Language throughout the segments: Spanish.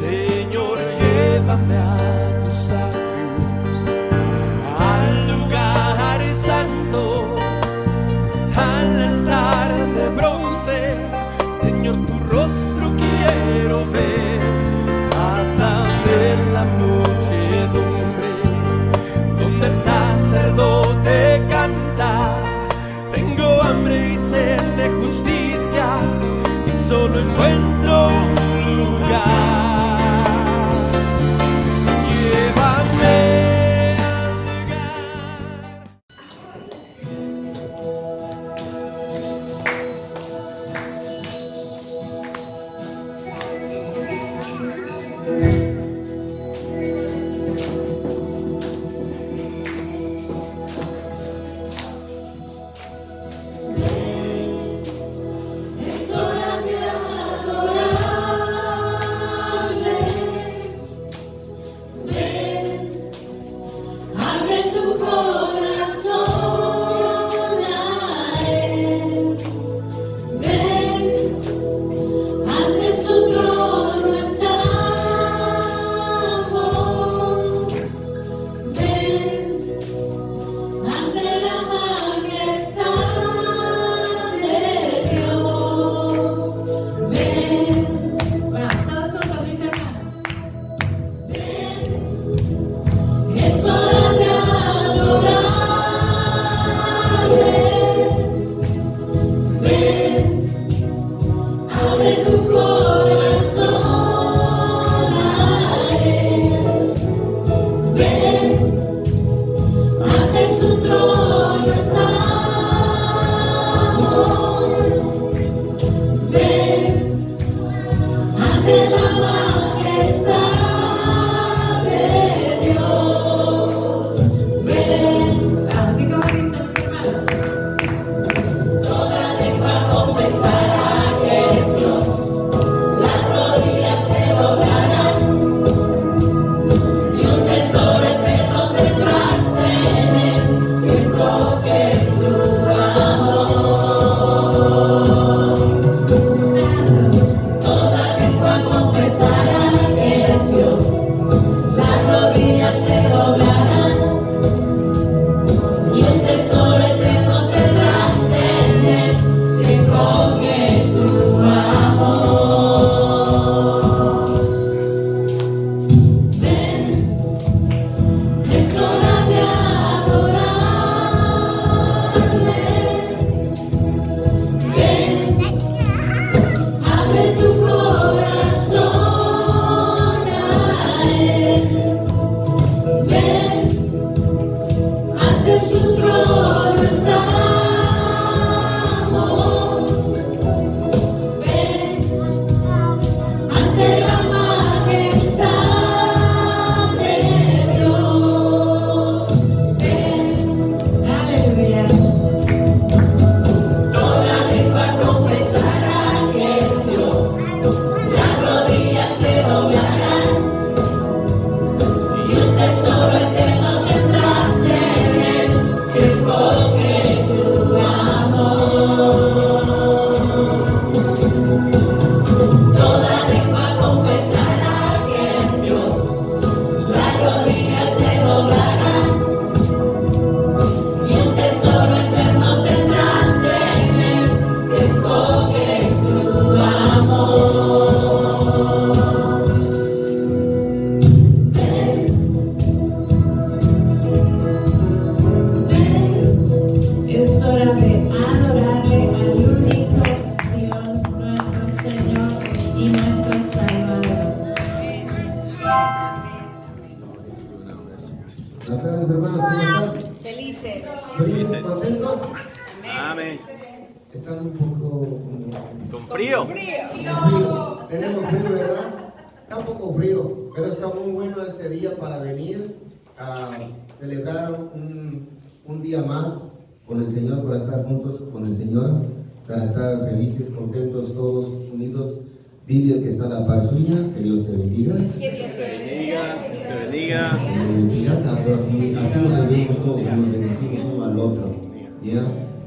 Señor, llévame a tus atrios, al lugar santo, al altar de bronce. Señor, tu rostro quiero ver. Pásame la muchedumbre donde el sacerdote canta. Tengo hambre y sed de justicia y solo encuentro un lugar. Llévame al Es hora de adorarle. Ven, abre tu corazón a Él. Ven, ante su trono estamos. Ven, ante la majestad de Dios. Ven, vamos todos juntos, mis hermanos. Ven, es hora de adorarle. Ven, abre tu corazón a Él. Ven, ante su trono estamos. Ven, ante la majestad de Dios. Ven, así como dicen mis hermanos. Toda lengua confesará que eres Dios. Las rodillas se doblarán. Y un tesoro eterno tendrás en Él, si escoges su amor. Santo, toda lengua confesará que eres Dios. Las rodillas se doblarán. Y un tesoro eterno tendrás en Él, si escoges su amor. Ven, es hora de adorarle. Ven, abre tu corazón a Él. Ven, ante su trono estamos. Ven, ante la majestad de Dios. Ven, aleluya. Toda lengua confesará que es Dios. Las rodillas se doblarán. Y un tesoro eterno tendrás en Él, si escoges su amor. Toda lengua confesará que es Dios. Las rodillas se doblarán. Y un tesoro eterno tendrás en Él, si escoges su amor. Ven, ven, es hora de adorarle al único Dios, nuestro Señor y nuestro Salvador. Buenas tardes, hermanos, ¿cómo están? Felices. ¿Felices? ¿Contentos? Amén. Están un poco Con frío. con frío. Tenemos frío, ¿verdad? Está un poco frío, pero está muy bueno este día para venir a celebrar un día más con el Señor, para estar juntos con el Señor, para estar felices, contentos, todos unidos. Dile al que está a la par suya, que Dios te bendiga. Que Dios te bendiga. Dios te bendiga. Que Dios te bendiga, tanto así nos reunimos todos, nos bendecimos uno al otro. ¿Ya?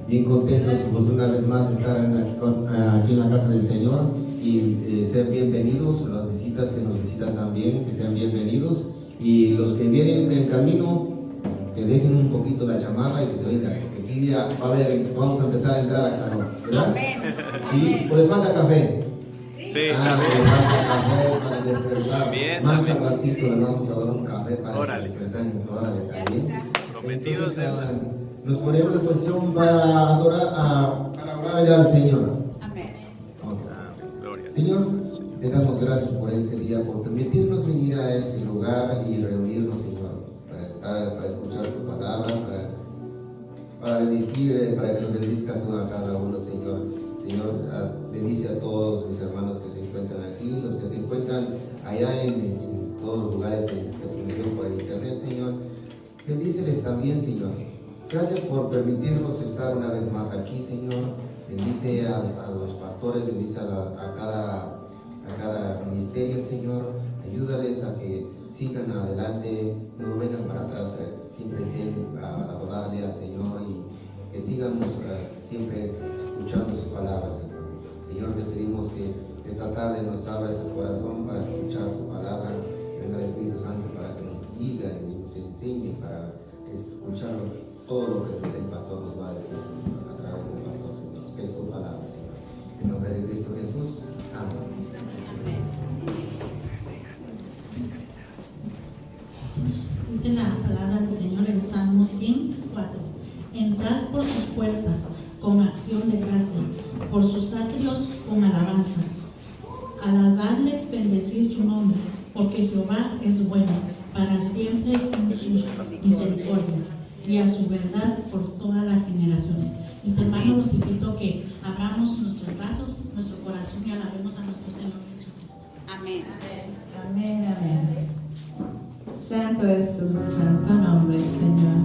Bien contentos, pues una vez más estar aquí en la casa del Señor. y sean bienvenidos. Las visitas que nos visitan también, que sean bienvenidos. Y los que vienen en camino, que dejen un poquito la chamarra y que se vengan, porque aquí ya vamos a empezar a entrar a calor, ¿verdad? Sí, pues les falta café. Sí, Les también. falta café para despertar. Bien, Más también. al ratito les vamos a dar un café para Órale. que despertamos. Órale, también. Prometidos de Entonces, nos ponemos en posición para adorar, para orarle al Señor. Amén. Ok. Amén. Gloria. Señor, te damos gracias por este día, por permitirnos venir a este lugar y reunirnos, Señor, para escuchar tu palabra, para bendecir, para que nos bendizcas a cada uno, Señor. Señor, bendice a todos mis hermanos que se encuentran aquí, los que se encuentran allá en todos los lugares de transmisión por el internet, Señor. Bendíceles también, Señor. Gracias por permitirnos estar una vez más aquí, Señor. Bendice a los pastores, bendice a cada ministerio, Señor. Ayúdales a que sigan adelante, no vengan para atrás, siempre estén a adorarle al Señor y que sigamos siempre escuchando su palabra, Señor. Señor, te pedimos que esta tarde nos abras el corazón para escuchar tu palabra. Venga el Espíritu Santo para que nos diga y nos enseñe, para escuchar todo lo que el pastor nos va a decir, Señor, a través del pastor, Señor, que es tu palabra, Señor. En nombre de Cristo Jesús. Amén. Dice la palabra del Señor en Salmo 104. Entrad por sus puertas con acción de gracia, por sus atrios con alabanza. Alabarle, bendecir su nombre, porque Jehová es bueno, para siempre en su misericordia y a su verdad por todas las generaciones. Mis hermanos, los invito a que abramos nuestros brazos, nuestro corazón y alabemos a nuestro Señor Jesucristo. Amén. Amén, amén. Santo es tu santo nombre, Señor.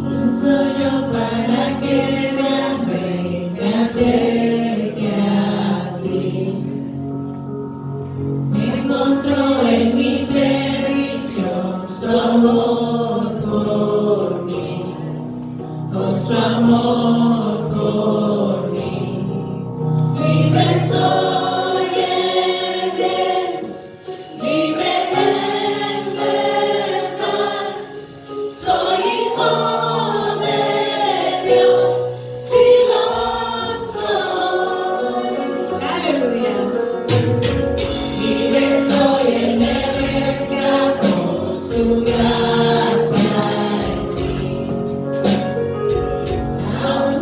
¿Quién soy yo para que me ame, me acerque así? Me encontró en mi perdición su amor por mí, oh, su amor por mí. Libre soy en él, libre en verdad. Soy hijo de Dios, si lo soy. Aleluya. Libre soy, él me rescató, su gracia en mí. Aún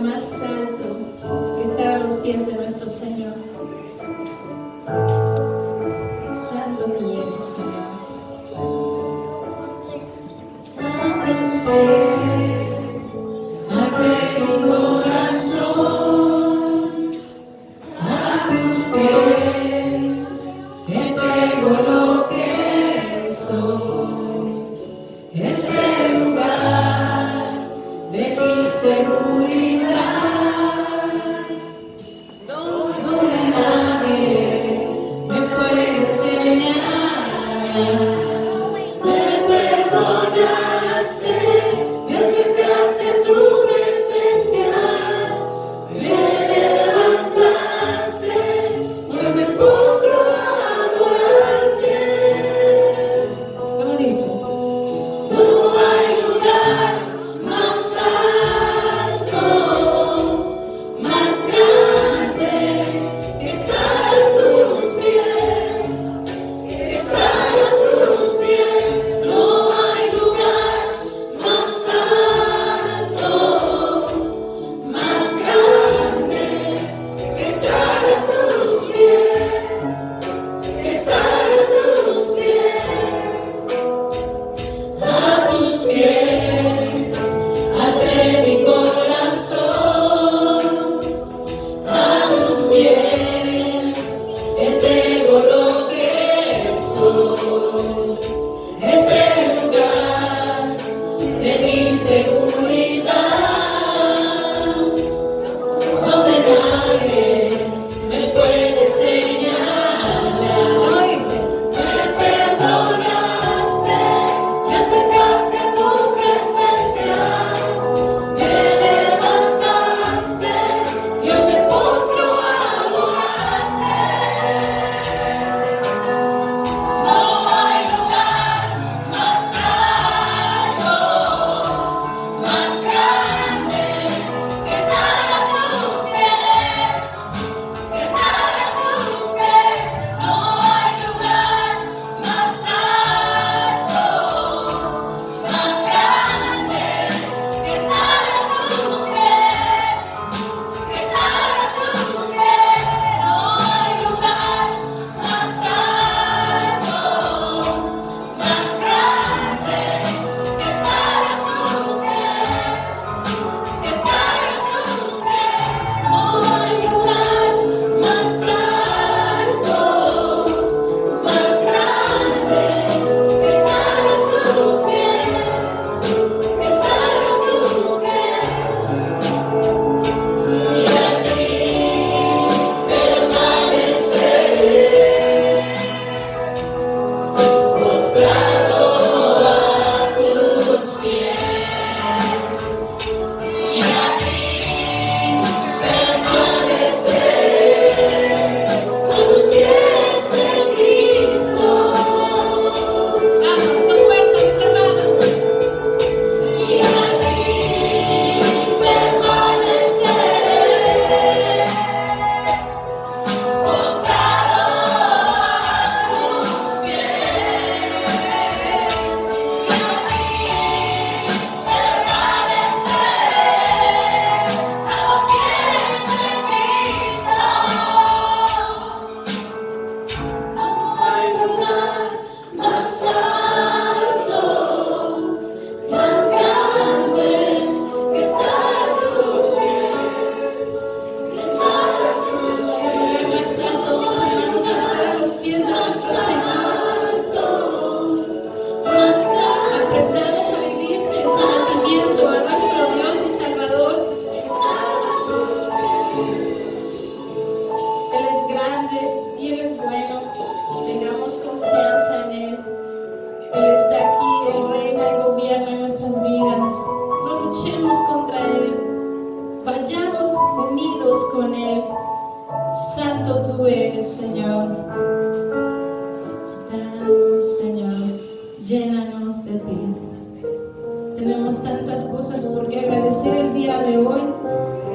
más alto que estar a los pies de nuestro Señor. Santo tú eres, Señor. A tus pies, aquel mi corazón. A tus pies, entrego lo que soy. Ese lugar de mi seguridad, donde nadie me puede señalar. Me perdonaste, me acercaste a tu presencia, me levantaste, hoy me postro a adorarte. ¿Cómo dice? No hay lugar más alto, más grande que estar a tus pies, que estar a tus pies. No hay lugar más alto, más grande que estar a tus pies, que estar a tus pies. A tus pies, ante mi corazón. A tus pies, entrego lo que soy. Es el lugar de mi seguridad, donde nadie me puede señalar. ¿Cómo dice? Me perdonaste, me acercaste a tu presencia, me levantaste y hoy me postro a adorarte. No hay lugar más alto, más grande que estar a tus pies, que estar a tus pies. No hay lugar más alto, más grande que estar a tus pies, que estar a tus pies. No hay lugar más alto, más grande que estar a tus pies, que estar a tus pies. No hay lugar más alto, más grande que estar a tus pies, que estar a tus pies. Y aquí permaneceré, postrado a tus pies. Y aquí permaneceré, a los pies de Cristo. Vamos con fuerza, mis hermanos. Y aquí permaneceré, postrado a tus pies. Y aquí permaneceré, a los pies de Cristo. No hay lugar más alto, más grande que estar a tus pies, que estar a tus pies. El lugar más alto, mis hermanos, es estar a los pies de nuestro Señor. Aprendamos a vivir en sometimiento a nuestro Dios y Salvador. Él es grande y Él es bueno. Tengamos confianza en Él. Él está aquí, Él reina y gobierna en nuestras vidas. No luchemos contra Él. Vayamos unidos con Él. Santo tú eres, Señor. Señor, llénanos de ti. Tenemos tantas cosas por qué agradecer el día de hoy.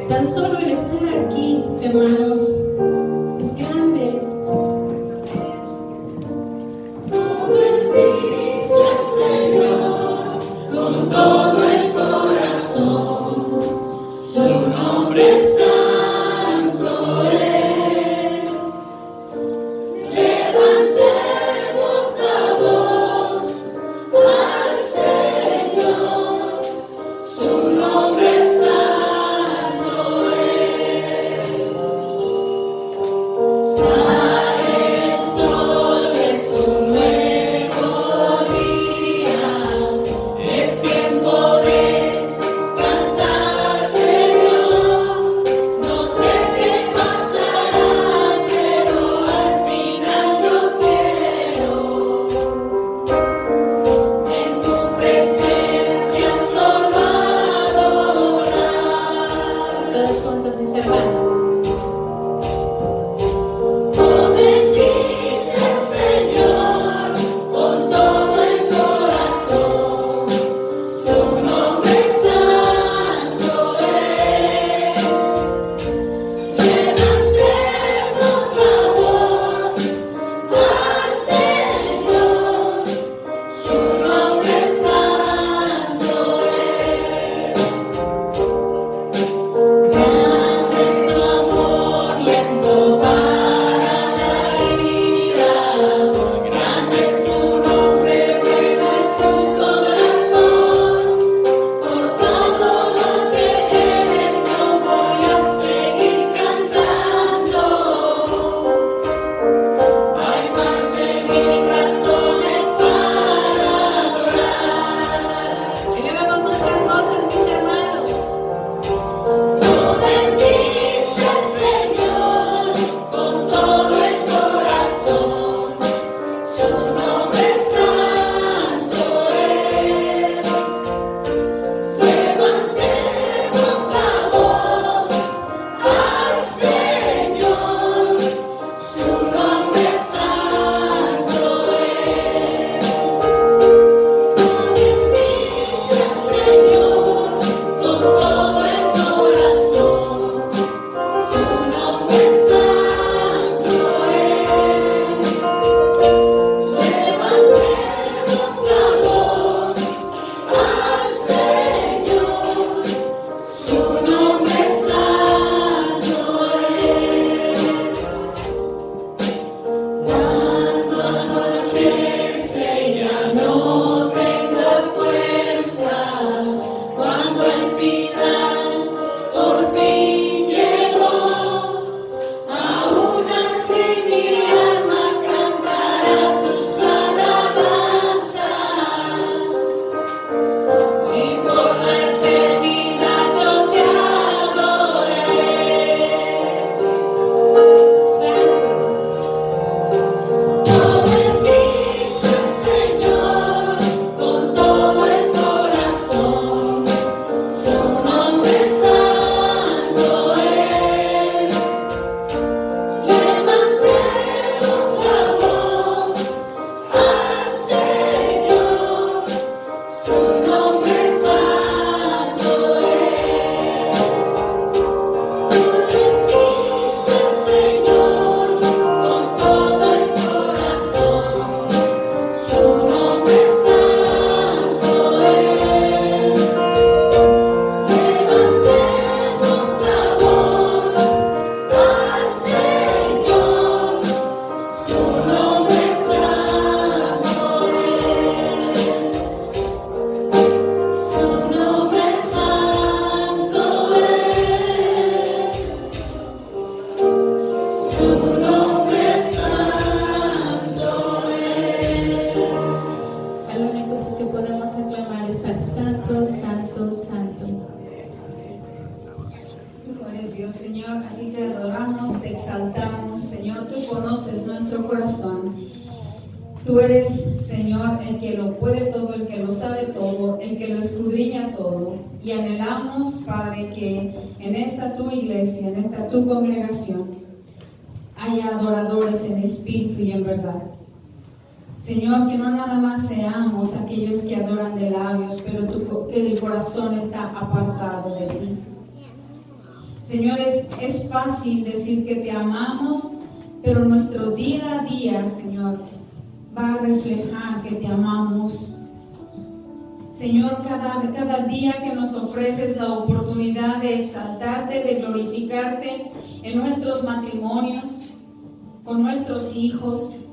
Tan solo el estar aquí, hermanos, es grande. Bendice al Señor con todo el corazón. Su nombre nombre santo es. Levantemos la voz al Señor, su nombre santo es. Sale el sol, es un nuevo día, es tiempo de cantar de Dios. No sé qué pasará, pero al final yo quiero en tu presencia solo adorar. Todos juntos, mis hermanos. Oh, bendice al Señor con todo el corazón, su nombre santo es. Levantemos la voz al Señor, su nombre santo es. Grande es tu amor, lento para la ira. Grande es tu nombre, bueno es tu corazón. Por todo lo que eres, yo voy a seguir cantando. Hay más de 1000 razones para adorar. Elevemos nuestras voces, mis hermanos. Oh, bendice al Señor con todo el corazón, su nombre santo es. Levantemos la voz al Señor, su nombre santo es. Bendice al Señor con todo el corazón, su nombre santo es. Levantemos la voz al Señor, su nombre santo es. Cuando anochece y ya no tenga fuerza, cuando el final por fin llegó, aún así mi alma cantará tus alabanzas, y por la eternidad yo te adoraré. Santo. Oh, bendice al Señor con todo el corazón, su nombre santo es. Levantemos la voz al Señor, su nombre santo es. Bendice al Señor con todo el corazón, su nombre santo es. Levantemos la voz al Señor, su nombre santo es. Su nombre santo es. Su nombre santo es. El único que podemos aclamar es al Santo, Santo, Santo. Tú eres Dios, Señor, a ti te adoramos, te exaltamos, Señor, tú conoces nuestro corazón. Tú eres, Señor, el que lo puede todo, el que lo sabe todo, el que lo escudriña todo. Y anhelamos, Padre, que en esta tu iglesia, en esta tu congregación, haya adoradores en espíritu y en verdad. Señor, que no nada más seamos aquellos que adoran de labios, pero que el corazón está apartado de ti. Señor, es fácil decir que te amamos, pero nuestro día a día, Señor, va a reflejar que te amamos Señor, cada día que nos ofreces la oportunidad de exaltarte, de glorificarte en nuestros matrimonios, con nuestros hijos,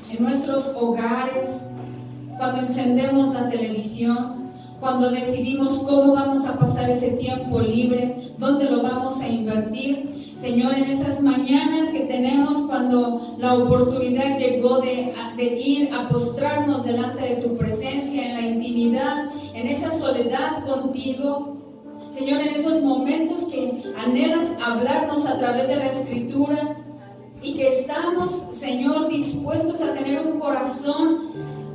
en nuestros hogares, cuando encendemos la televisión, cuando decidimos cómo vamos a pasar ese tiempo libre, dónde lo vamos a invertir. Señor, en esas mañanas que tenemos cuando la oportunidad llegó de ir a postrarnos delante de tu presencia, en la intimidad, en esa soledad contigo. Señor, en esos momentos que anhelas hablarnos a través de la Escritura y que estamos, Señor, dispuestos a tener un corazón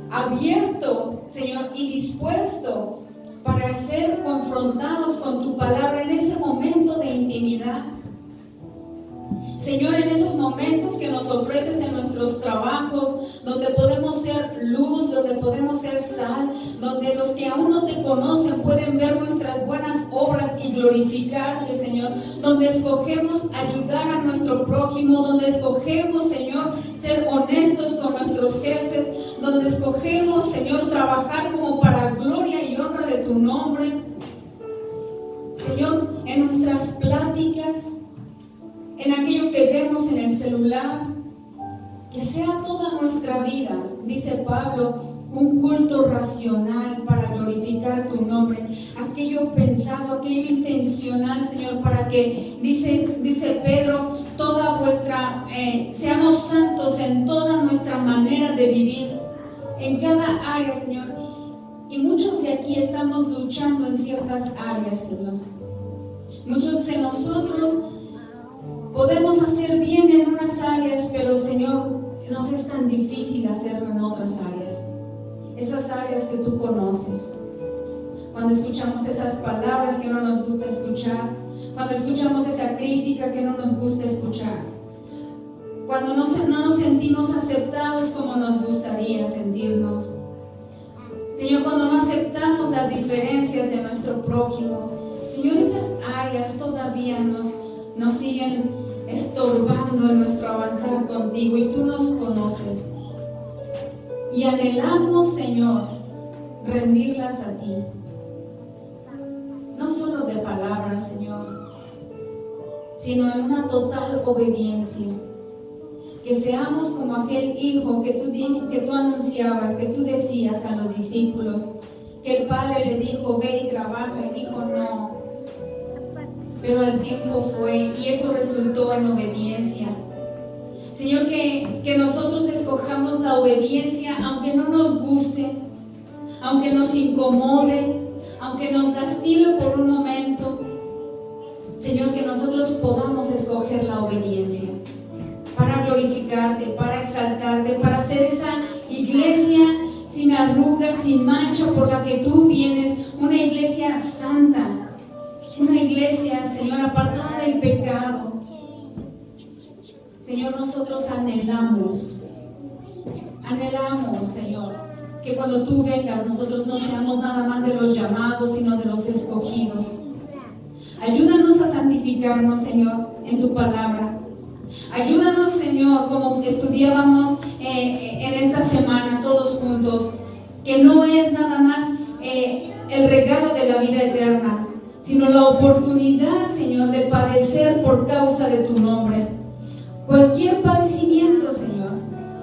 abierto, Señor, y dispuesto para ser confrontados con tu palabra en ese momento de intimidad. Señor, en esos momentos que nos ofreces en nuestros trabajos, donde podemos ser luz, donde podemos ser sal, donde los que aún no te conocen pueden ver nuestras buenas obras y glorificarte, Señor, donde escogemos ayudar a nuestro prójimo, donde escogemos, Señor, ser honestos con nuestros jefes, donde escogemos, Señor, trabajar como para gloria y honra de tu nombre. Señor, en nuestras pláticas, en aquello que vemos en el celular, que sea toda nuestra vida, dice Pablo, un culto racional para glorificar tu nombre, aquello pensado, aquello intencional, Señor, para que, dice Pedro, toda vuestra, seamos santos en toda nuestra manera de vivir, en cada área, Señor. Y muchos de aquí estamos luchando en ciertas áreas, Señor. Muchos de nosotros podemos hacer bien en unas áreas, pero Señor, nos es tan difícil hacerlo en otras áreas. Esas áreas que tú conoces. Cuando escuchamos esas palabras que no nos gusta escuchar, cuando escuchamos esa crítica que no nos gusta escuchar, cuando no nos sentimos aceptados como nos gustaría sentirnos. Señor, cuando no aceptamos las diferencias de nuestro prójimo, Señor, esas áreas todavía nos siguen estorbando en nuestro avanzar contigo, y tú nos conoces. Y anhelamos, Señor, rendirlas a ti. No solo de palabras, Señor, sino en una total obediencia. Que seamos como aquel hijo que tú anunciabas, que tú decías a los discípulos, que el padre le dijo, ve y trabaja, y dijo no. Pero el tiempo fue y eso resultó en obediencia. Señor, que nosotros escojamos la obediencia aunque no nos guste, aunque nos incomode, aunque nos lastime por un momento. Señor, que nosotros podamos escoger la obediencia para glorificarte, para exaltarte, para ser esa iglesia sin arrugas, sin mancha por la que tú vienes, una iglesia santa. Una iglesia, Señor, apartada del pecado. Señor, nosotros anhelamos, Señor, que cuando tú vengas nosotros no seamos nada más de los llamados, sino de los escogidos. Ayúdanos a santificarnos, Señor, en tu palabra. Ayúdanos, Señor, como estudiábamos en esta semana todos juntos, que no es nada más el regalo de la vida eterna, sino la oportunidad, Señor, de padecer por causa de tu nombre. Cualquier padecimiento, Señor,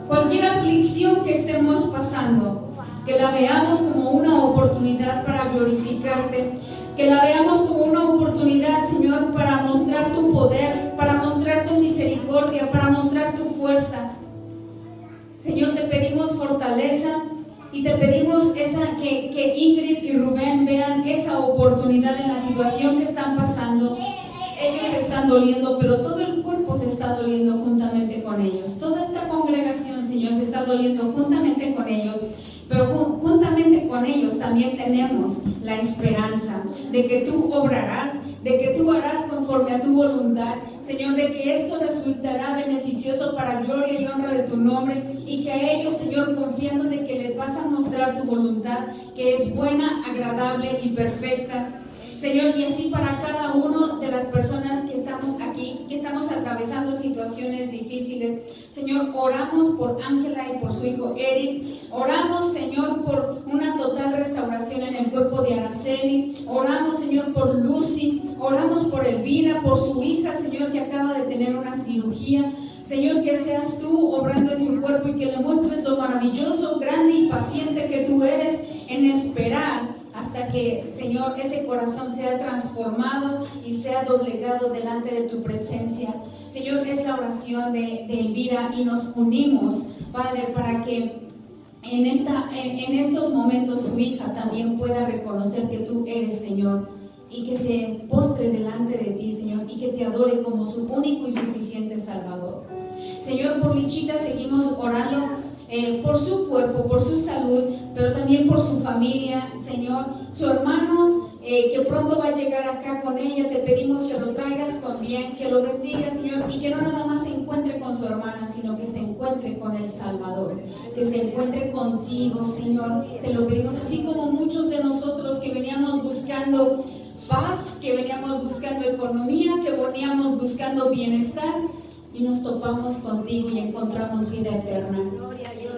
cualquier aflicción que estemos pasando, que la veamos como una oportunidad para glorificarte, que la veamos como una oportunidad, Señor, para mostrar tu poder, para mostrar tu misericordia, para mostrar tu fuerza. Señor, te pedimos fortaleza. Y te pedimos que Ingrid y Rubén vean esa oportunidad en la situación que están pasando. Ellos están doliendo, pero todo el cuerpo se está doliendo juntamente con ellos. Toda esta congregación, Señor, se está doliendo juntamente con ellos. Pero juntamente con ellos también tenemos la esperanza de que tú obrarás, de que tú harás conforme a tu voluntad, Señor, de que esto resultará beneficioso para gloria y honra de tu nombre, y que a ellos, Señor, confiando de que les vas a mostrar tu voluntad, que es buena, agradable y perfecta. Señor, y así para cada uno de las personas que estamos aquí, que estamos atravesando situaciones difíciles, Señor, Señor, oramos por Ángela y por su hijo Eric. Oramos, Señor, por una total restauración en el cuerpo de Araceli. Oramos, Señor, por Lucy. Oramos por Elvira, por su hija, Señor, que acaba de tener una cirugía. Señor, que seas tú obrando en su cuerpo y que le muestres lo maravilloso, grande y paciente que tú eres en esperar hasta que, Señor, ese corazón sea transformado y sea doblegado delante de tu presencia. Señor, es la oración de Elvira y nos unimos, Padre, para que en estos momentos su hija también pueda reconocer que tú eres, Señor, y que se postre delante de ti, Señor, y que te adore como su único y suficiente Salvador. Señor, por Lichita seguimos orando por su cuerpo, por su salud, pero también por su familia, Señor, su hermano que pronto va a llegar acá con ella. Te pedimos que lo traigas con bien, que lo bendiga, Señor, y que no nada más se encuentre con su hermana, sino que se encuentre con el Salvador, que se encuentre contigo, Señor. Te lo pedimos, así como muchos de nosotros que veníamos buscando paz, que veníamos buscando economía, que veníamos buscando bienestar, y nos topamos contigo y encontramos vida eterna.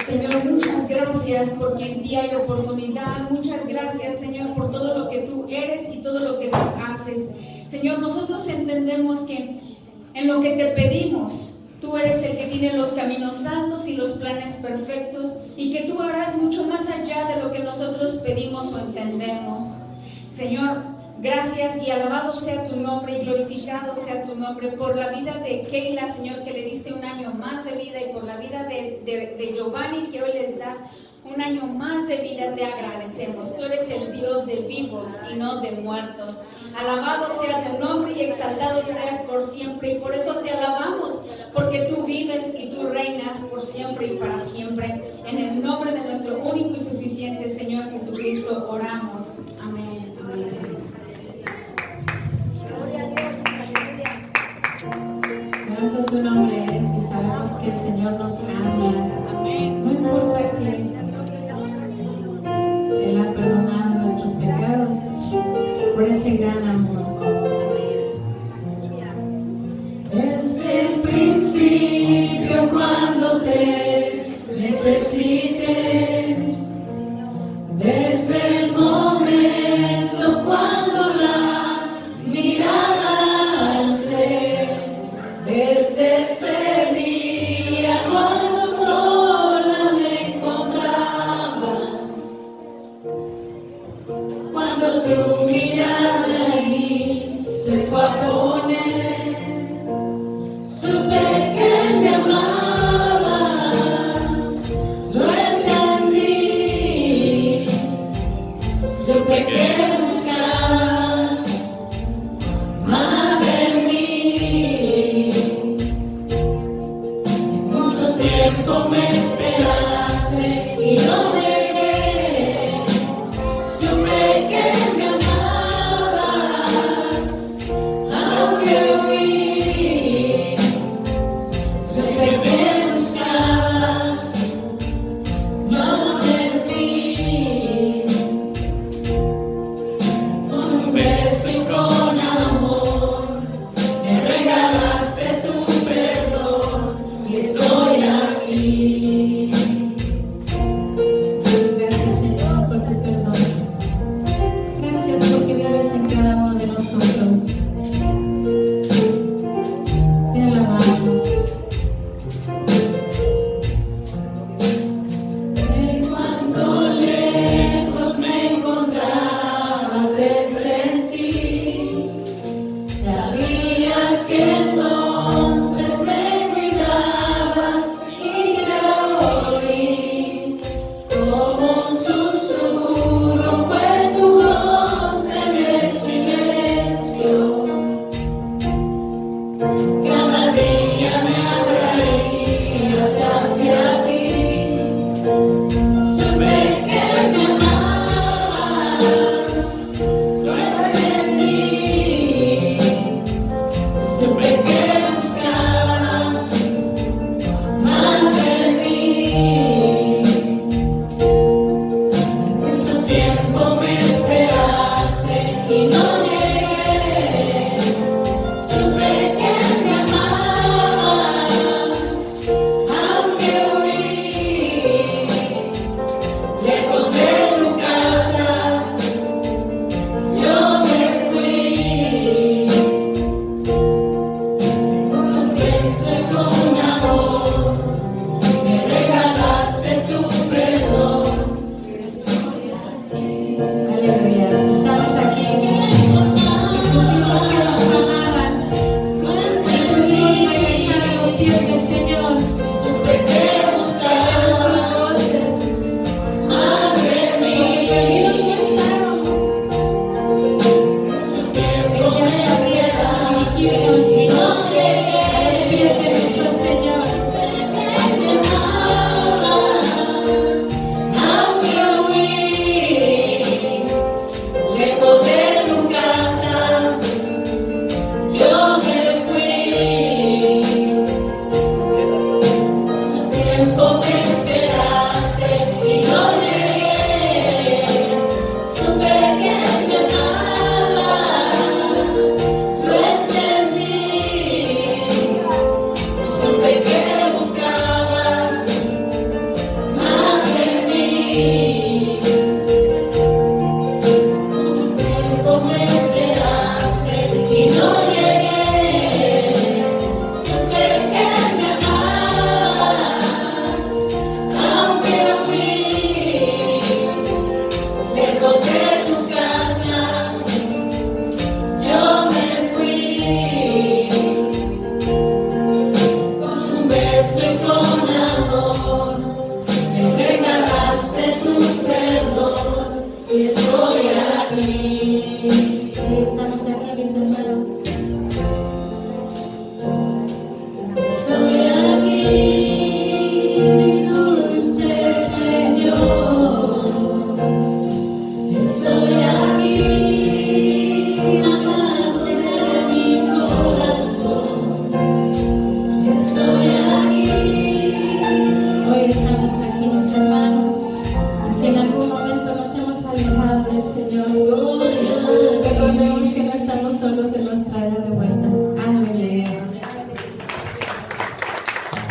Señor, muchas gracias porque en ti hay oportunidad. Muchas gracias, Señor, por todo lo que tú eres y todo lo que tú haces. Señor, nosotros entendemos que en lo que te pedimos, tú eres el que tiene los caminos altos y los planes perfectos, y que tú harás mucho más allá de lo que nosotros pedimos o entendemos. Señor, gracias y alabado sea tu nombre y glorificado sea tu nombre por la vida de Keila, Señor, que le diste un año más de vida, y por la vida de Giovanni, que hoy les das un año más de vida. Te agradecemos. Tú eres el Dios de vivos y no de muertos. Alabado sea tu nombre y exaltado seas por siempre, y por eso te alabamos, porque tú vives y tú reinas por siempre y para siempre. En el nombre de nuestro único y suficiente Señor Jesucristo oramos. Amén. Amén. Santo tu nombre es, y sabemos que el Señor nos ama. Amén. No importa que Él ha perdonado nuestros pecados por ese gran amor. Desde el principio, cuando te necesité, desde el momento cuando la mirada alcé, desde ese día cuando sola me encontraba, cuando tu mirada ahí se fue a poner, supe que me amabas, lo entendí, supe que buscabas más de mí. Mucho tiempo me esperaste y no llegué, supe que me amabas, aunque huí, supe que buscabas más de mí. Con un beso y con amor me regalaste tu perdón y estoy aquí. Gracias, Señor, por tu perdón. Gracias porque vives en cada uno de nosotros. Te alabamos. En cuanto lejos me encontrabas, te sentí. Sabía que entonces me cuidabas y te oí. Como un susurro fue tu voz en el silencio. Cada día me atraías hacia ti. Supe que me amabas, lo entendí. Supe que buscabas más de mí. Mucho tiempo me esperaste y no llegué. Supe que me amabas,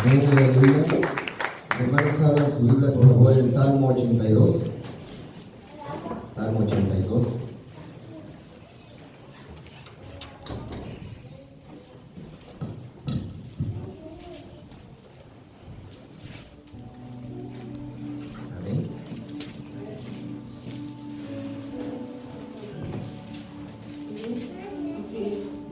Amén, aleluya. Hermanos, abran su Biblia, por favor, el Salmo 82. Salmo 82. Amén.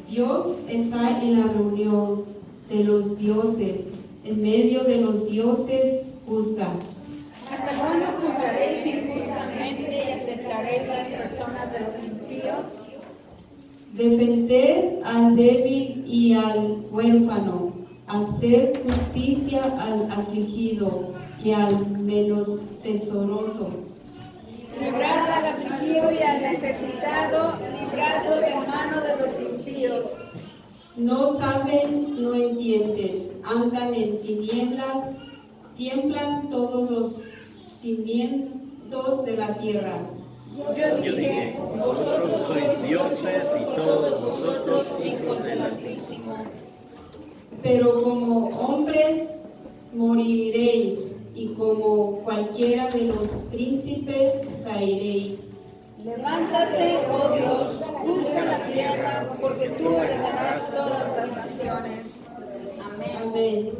Dios está en la reunión de los dioses, en medio de los dioses juzga. ¿Hasta cuándo juzgaréis injustamente y aceptaréis las personas de los impíos? Defender al débil y al huérfano, hacer justicia al afligido y al menos tesoroso. Librad al afligido y al necesitado, libradlo de mano de los impíos. No saben, no entienden, andan en tinieblas, tiemblan todos los cimientos de la tierra. Yo dije, vosotros sois dioses y todos vosotros hijos del Altísimo. Pero como hombres moriréis, y como cualquiera de los príncipes caeréis. Levántate, oh Dios, juzga la tierra, porque tú heredarás todas las naciones. Amén. Amén.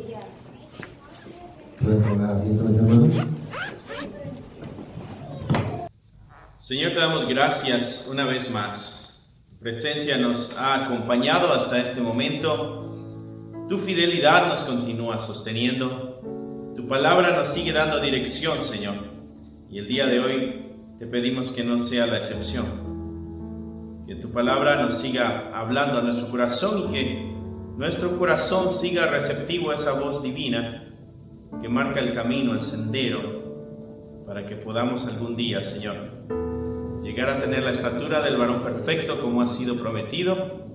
¿Pueden tomar asiento, mis hermanos? Señor, te damos gracias una vez más. Tu presencia nos ha acompañado hasta este momento. Tu fidelidad nos continúa sosteniendo. Tu palabra nos sigue dando dirección, Señor. Y el día de hoy te pedimos que no sea la excepción. Que tu palabra nos siga hablando a nuestro corazón y que nuestro corazón siga receptivo a esa voz divina que marca el camino, el sendero, para que podamos algún día, Señor, llegar a tener la estatura del varón perfecto como ha sido prometido.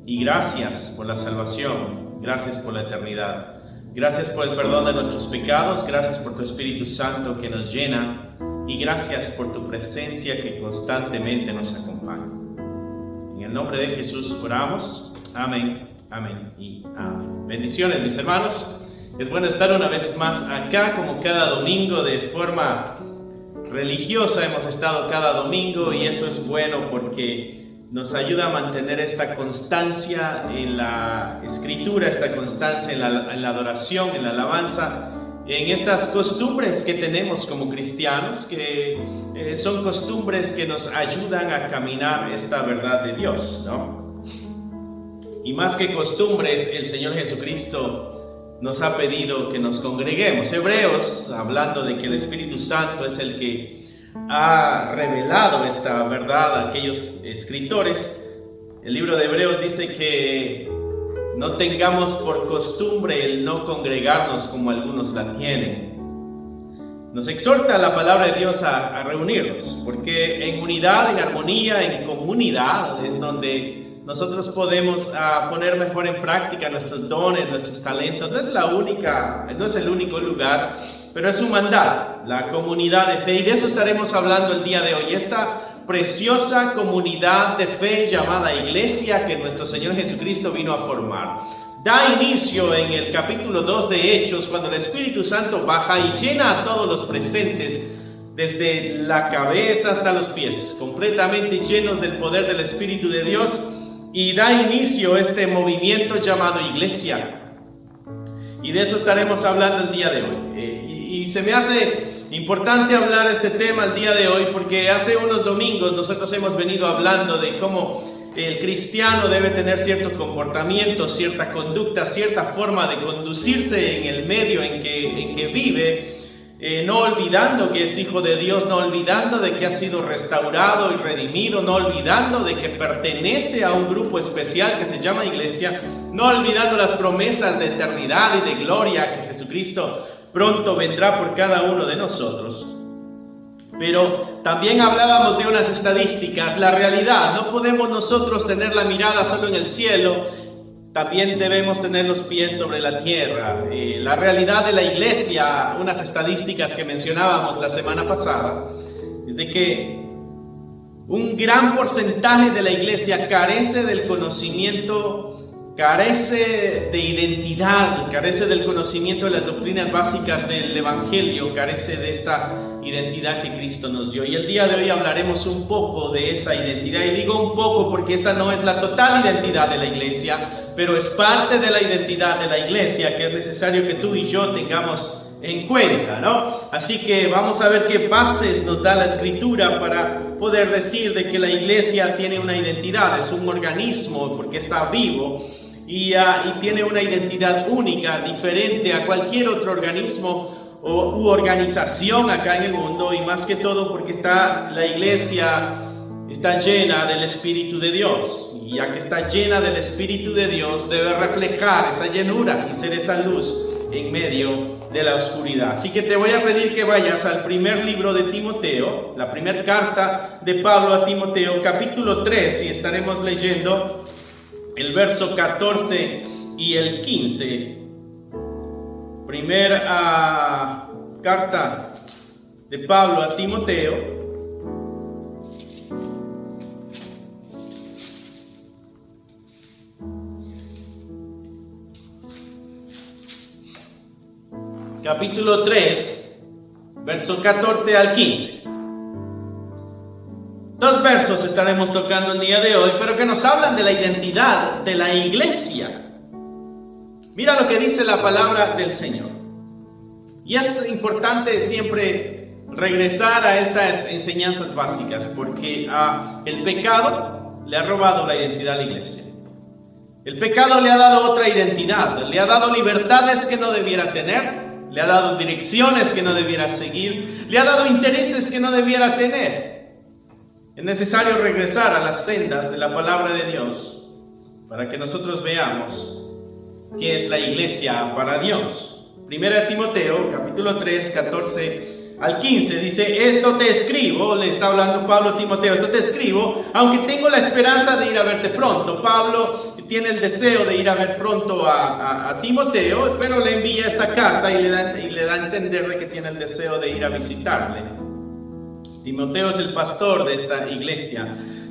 Y gracias por la salvación, gracias por la eternidad, gracias por el perdón de nuestros pecados, gracias por tu Espíritu Santo que nos llena y gracias por tu presencia que constantemente nos acompaña. En el nombre de Jesús oramos. Amén, amén y amén. Bendiciones, mis hermanos. Es bueno estar una vez más acá, como cada domingo, de forma religiosa. Hemos estado cada domingo y eso es bueno porque nos ayuda a mantener esta constancia en la escritura, esta constancia en la adoración, en la alabanza, en estas costumbres que tenemos como cristianos, que son costumbres que nos ayudan a caminar esta verdad de Dios, ¿no? Y más que costumbres, el Señor Jesucristo nos ha pedido que nos congreguemos. Hebreos, hablando de que el Espíritu Santo es el que ha revelado esta verdad a aquellos escritores, el libro de Hebreos dice que no tengamos por costumbre el no congregarnos como algunos la tienen. Nos exhorta la palabra de Dios a reunirnos, porque en unidad, en armonía, en comunidad es donde nosotros podemos poner mejor en práctica nuestros dones, nuestros talentos. No es el único lugar, pero es un mandato, la comunidad de fe, y de eso estaremos hablando el día de hoy. Esta preciosa comunidad de fe llamada iglesia que nuestro Señor Jesucristo vino a formar. Da inicio en el capítulo 2 de Hechos, cuando el Espíritu Santo baja y llena a todos los presentes, desde la cabeza hasta los pies, completamente llenos del poder del Espíritu de Dios, y da inicio a este movimiento llamado iglesia. Y de eso estaremos hablando el día de hoy. Y se me hace importante hablar este tema el día de hoy, porque hace unos domingos nosotros hemos venido hablando de cómo el cristiano debe tener cierto comportamiento, cierta conducta, cierta forma de conducirse en el medio en que vive, no olvidando que es hijo de Dios, no olvidando de que ha sido restaurado y redimido, no olvidando de que pertenece a un grupo especial que se llama iglesia, no olvidando las promesas de eternidad y de gloria que Jesucristo pronto vendrá por cada uno de nosotros. Pero también hablábamos de unas estadísticas, la realidad. No podemos nosotros tener la mirada solo en el cielo, también debemos tener los pies sobre la tierra. La realidad de la iglesia, unas estadísticas que mencionábamos la semana pasada, es de que un gran porcentaje de la iglesia carece del conocimiento carece de identidad, carece del conocimiento de las doctrinas básicas del Evangelio, carece de esta identidad que Cristo nos dio. Y el día de hoy hablaremos un poco de esa identidad. Y digo un poco porque esta no es la total identidad de la iglesia, pero es parte de la identidad de la iglesia que es necesario que tú y yo tengamos en cuenta, ¿no? Así que vamos a ver qué bases nos da la Escritura para poder decir de que la iglesia tiene una identidad, es un organismo porque está vivo y tiene una identidad única, diferente a cualquier otro organismo u organización acá en el mundo, y más que todo porque la iglesia está llena del Espíritu de Dios, y ya que está llena del Espíritu de Dios debe reflejar esa llenura y ser esa luz en medio de la oscuridad. Así que te voy a pedir que vayas al primer libro de Timoteo, la primera carta de Pablo a Timoteo, capítulo 3, y estaremos leyendo el verso 14 y el 15. Primera carta de Pablo a Timoteo, capítulo 3, versos 14 al 15. Dos versos estaremos tocando el día de hoy, pero que nos hablan de la identidad de la iglesia. Mira lo que dice la palabra del Señor. Y es importante siempre regresar a estas enseñanzas básicas, porque el pecado le ha robado la identidad a la iglesia. El pecado le ha dado otra identidad, le ha dado libertades que no debiera tener, le ha dado direcciones que no debiera seguir, le ha dado intereses que no debiera tener. Es necesario regresar a las sendas de la palabra de Dios para que nosotros veamos qué es la iglesia para Dios. Primera de Timoteo, capítulo 3, 14 al 15, dice: esto te escribo, le está hablando Pablo a Timoteo, esto te escribo, aunque tengo la esperanza de ir a verte pronto. Pablo tiene el deseo de ir a ver pronto a Timoteo, pero le envía esta carta y le da a entender de que tiene el deseo de ir a visitarle. Timoteo es el pastor de esta iglesia.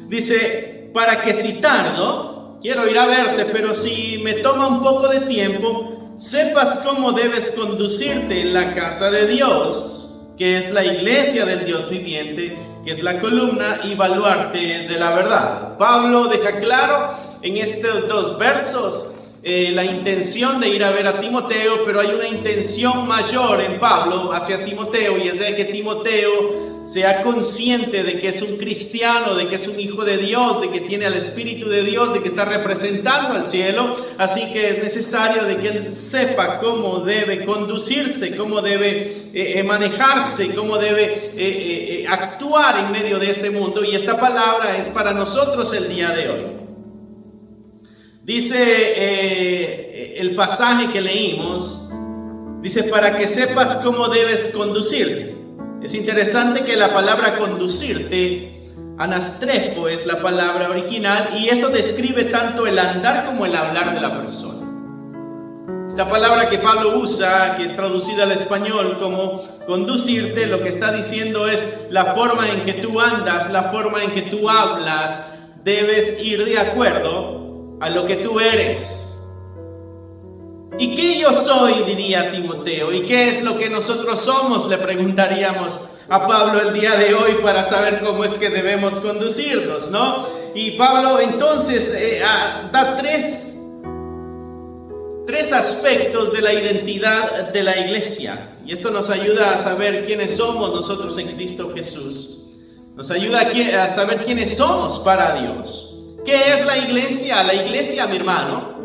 Dice: para que si tardo, quiero ir a verte, pero si me toma un poco de tiempo, sepas cómo debes conducirte en la casa de Dios, que es la iglesia del Dios viviente, que es la columna y baluarte de la verdad. Pablo deja claro en estos dos versos la intención de ir a ver a Timoteo, pero hay una intención mayor en Pablo hacia Timoteo, y es de que Timoteo sea consciente de que es un cristiano, de que es un hijo de Dios, de que tiene al Espíritu de Dios, de que está representando al cielo. Así que es necesario de que él sepa cómo debe conducirse, cómo debe manejarse, cómo debe actuar en medio de este mundo. Y esta palabra es para nosotros el día de hoy. Dice el pasaje que leímos, dice: para que sepas cómo debes conducirte. Es interesante que la palabra conducirte, anastrefo es la palabra original, y eso describe tanto el andar como el hablar de la persona. Esta palabra que Pablo usa, que es traducida al español como conducirte, lo que está diciendo es la forma en que tú andas, la forma en que tú hablas, debes ir de acuerdo a lo que tú eres. ¿Y qué yo soy?, diría Timoteo. ¿Y qué es lo que nosotros somos?, le preguntaríamos a Pablo el día de hoy para saber cómo es que debemos conducirnos, ¿no? Y Pablo entonces da tres aspectos de la identidad de la iglesia. Y esto nos ayuda a saber quiénes somos nosotros en Cristo Jesús. Nos ayuda a saber quiénes somos para Dios. ¿Qué es la iglesia? La iglesia, mi hermano,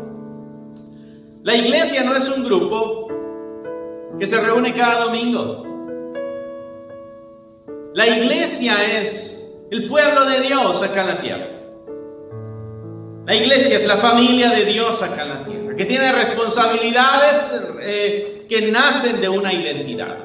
la iglesia no es un grupo que se reúne cada domingo. La iglesia es el pueblo de Dios acá en la tierra. La iglesia es la familia de Dios acá en la tierra, que tiene responsabilidades que nacen de una identidad.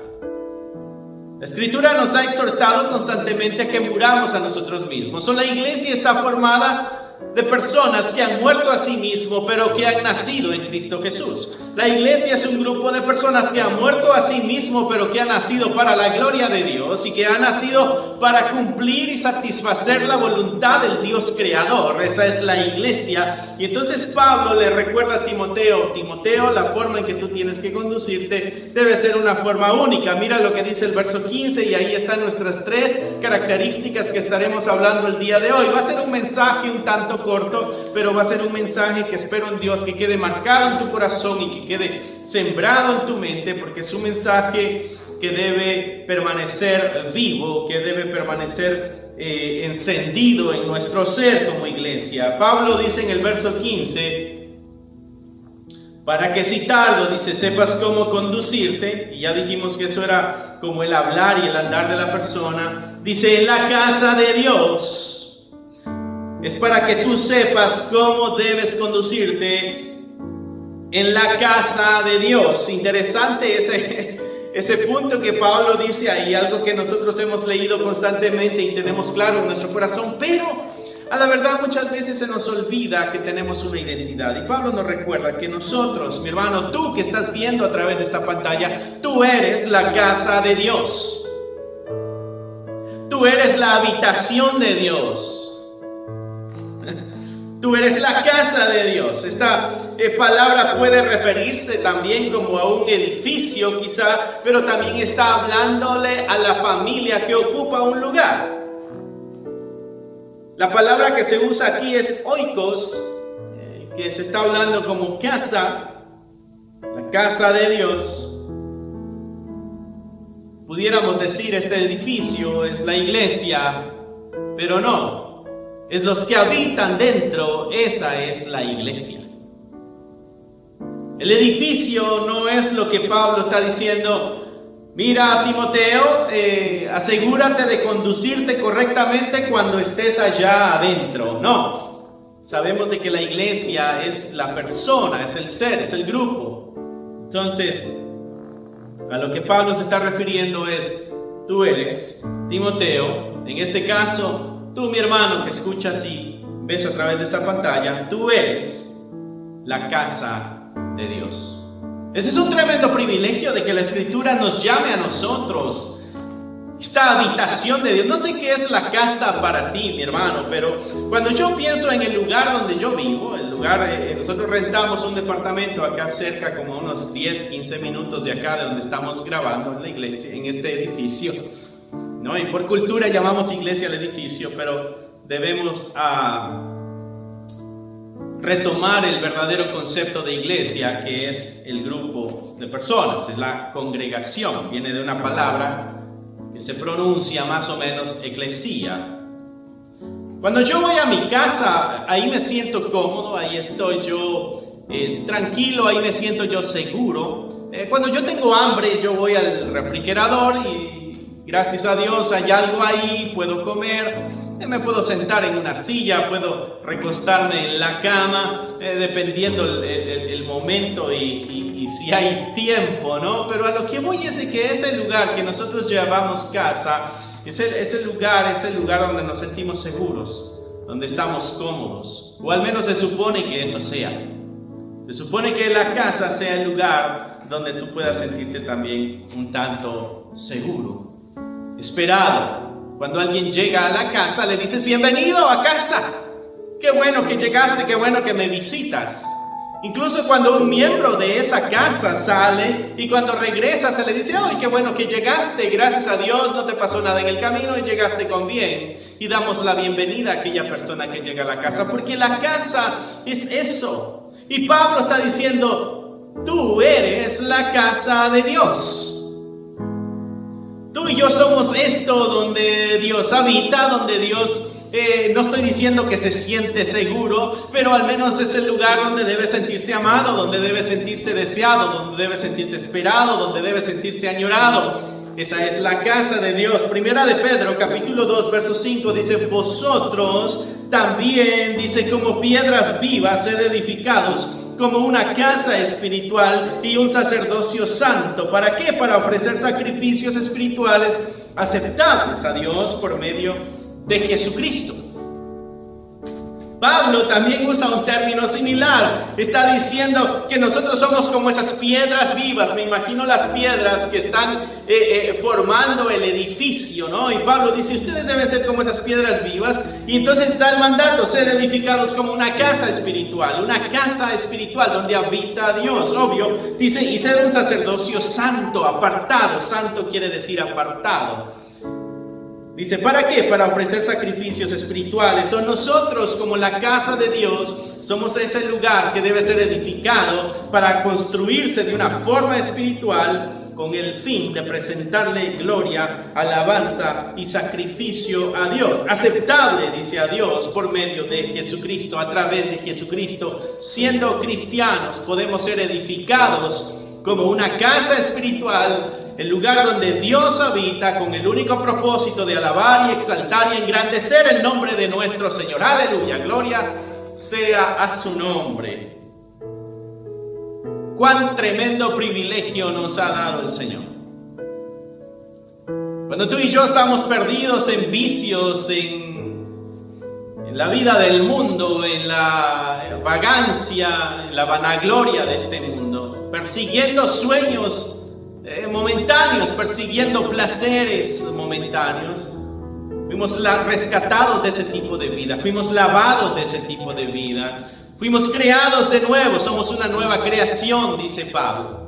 La Escritura nos ha exhortado constantemente a que muramos a nosotros mismos. La iglesia está formada de personas que han muerto a sí mismos, pero que han nacido en Cristo Jesús. La iglesia es un grupo de personas que han muerto a sí mismos, pero que han nacido para la gloria de Dios y que han nacido para cumplir y satisfacer la voluntad del Dios creador. Esa es la iglesia. Y entonces Pablo le recuerda a Timoteo, la forma en que tú tienes que conducirte debe ser una forma única. Mira lo que dice el verso 15 y ahí están nuestras 3 características que estaremos hablando el día de hoy. Va a ser un mensaje un tanto corto, pero va a ser un mensaje que espero en Dios que quede marcado en tu corazón y que quede sembrado en tu mente, porque es un mensaje que debe permanecer vivo, que debe permanecer encendido en nuestro ser como iglesia. Pablo dice en el verso 15, para que si tardo, dice, sepas cómo conducirte, y ya dijimos que eso era como el hablar y el andar de la persona. Dice, en la casa de Dios. Es para que tú sepas cómo debes conducirte en la casa de Dios. Interesante ese punto que Pablo dice ahí, algo que nosotros hemos leído constantemente y tenemos claro en nuestro corazón, pero a la verdad muchas veces se nos olvida que tenemos una identidad. Y Pablo nos recuerda que nosotros, mi hermano, tú que estás viendo a través de esta pantalla, tú eres la casa de Dios. Tú eres la habitación de Dios. Tú eres la casa de Dios. Esta palabra puede referirse también como a un edificio quizá, pero también está hablándole a la familia que ocupa un lugar. La palabra que se usa aquí es oikos, que se está hablando como casa, la casa de Dios. Pudiéramos decir este edificio es la iglesia, pero no. Es los que habitan dentro, esa es la iglesia. El edificio no es lo que Pablo está diciendo. Mira, Timoteo, asegúrate de conducirte correctamente cuando estés allá adentro. No, sabemos de que la iglesia es la persona, es el ser, es el grupo. Entonces, a lo que Pablo se está refiriendo es, tú eres, Timoteo, en este caso, tú, mi hermano, que escuchas y ves a través de esta pantalla, tú eres la casa de Dios. Este es un tremendo privilegio de que la Escritura nos llame a nosotros, esta habitación de Dios. No sé qué es la casa para ti, mi hermano, pero cuando yo pienso en el lugar donde yo vivo, el lugar, nosotros rentamos un departamento acá cerca, como unos 10, 15 minutos de acá de donde estamos grabando en la iglesia, en este edificio. ¿No? Y por cultura llamamos iglesia al edificio, pero debemos retomar el verdadero concepto de iglesia, que es el grupo de personas, es la congregación. Viene de una palabra que se pronuncia más o menos eclesía. Cuando yo voy a mi casa, ahí me siento cómodo, ahí estoy yo tranquilo, ahí me siento yo seguro. Cuando yo tengo hambre, yo voy al refrigerador y gracias a Dios hay algo ahí, puedo comer, me puedo sentar en una silla, puedo recostarme en la cama, dependiendo el momento y si hay tiempo, ¿no? Pero a lo que voy es de que ese lugar que nosotros llamamos casa, ese lugar donde nos sentimos seguros, donde estamos cómodos, o al menos se supone que eso sea. Se supone que la casa sea el lugar donde tú puedas sentirte también un tanto seguro, esperado. Cuando alguien llega a la casa, le dices, bienvenido a casa. Qué bueno que llegaste, qué bueno que me visitas. Incluso cuando un miembro de esa casa sale y cuando regresa se le dice, ¡ay, qué bueno que llegaste! Gracias a Dios no te pasó nada en el camino y llegaste con bien. Y damos la bienvenida a aquella persona que llega a la casa, porque la casa es eso. Y Pablo está diciendo, tú eres la casa de Dios. Tú y yo somos esto donde Dios habita, donde Dios, no estoy diciendo que se siente seguro, pero al menos es el lugar donde debe sentirse amado, donde debe sentirse deseado, donde debe sentirse esperado, donde debe sentirse añorado. Esa es la casa de Dios. Primera de Pedro, capítulo 2, verso 5, dice, vosotros también, dice, como piedras vivas, sed edificados, como una casa espiritual y un sacerdocio santo. ¿Para qué? Para ofrecer sacrificios espirituales aceptables a Dios por medio de Jesucristo. Pablo también usa un término similar. Está diciendo que nosotros somos como esas piedras vivas. Me imagino las piedras que están formando el edificio, ¿no? Y Pablo dice, ustedes deben ser como esas piedras vivas. Y entonces da el mandato, ser edificados como una casa espiritual donde habita Dios. Obvio, dice, y ser un sacerdocio santo, apartado. Santo quiere decir apartado. Dice, ¿para qué? Para ofrecer sacrificios espirituales. Son nosotros como la casa de Dios, somos ese lugar que debe ser edificado para construirse de una forma espiritual con el fin de presentarle gloria, alabanza y sacrificio a Dios. Aceptable, dice, a Dios por medio de Jesucristo, a través de Jesucristo. Siendo cristianos podemos ser edificados como una casa espiritual, el lugar donde Dios habita con el único propósito de alabar y exaltar y engrandecer el nombre de nuestro Señor. Aleluya, gloria sea a su nombre. Cuán tremendo privilegio nos ha dado el Señor. Cuando tú y yo estamos perdidos en vicios, en la vida del mundo, en la vagancia, en la vanagloria de este mundo, persiguiendo sueños momentáneos, persiguiendo placeres momentáneos, fuimos rescatados de ese tipo de vida, fuimos lavados de ese tipo de vida, fuimos creados de nuevo, somos una nueva creación, dice Pablo.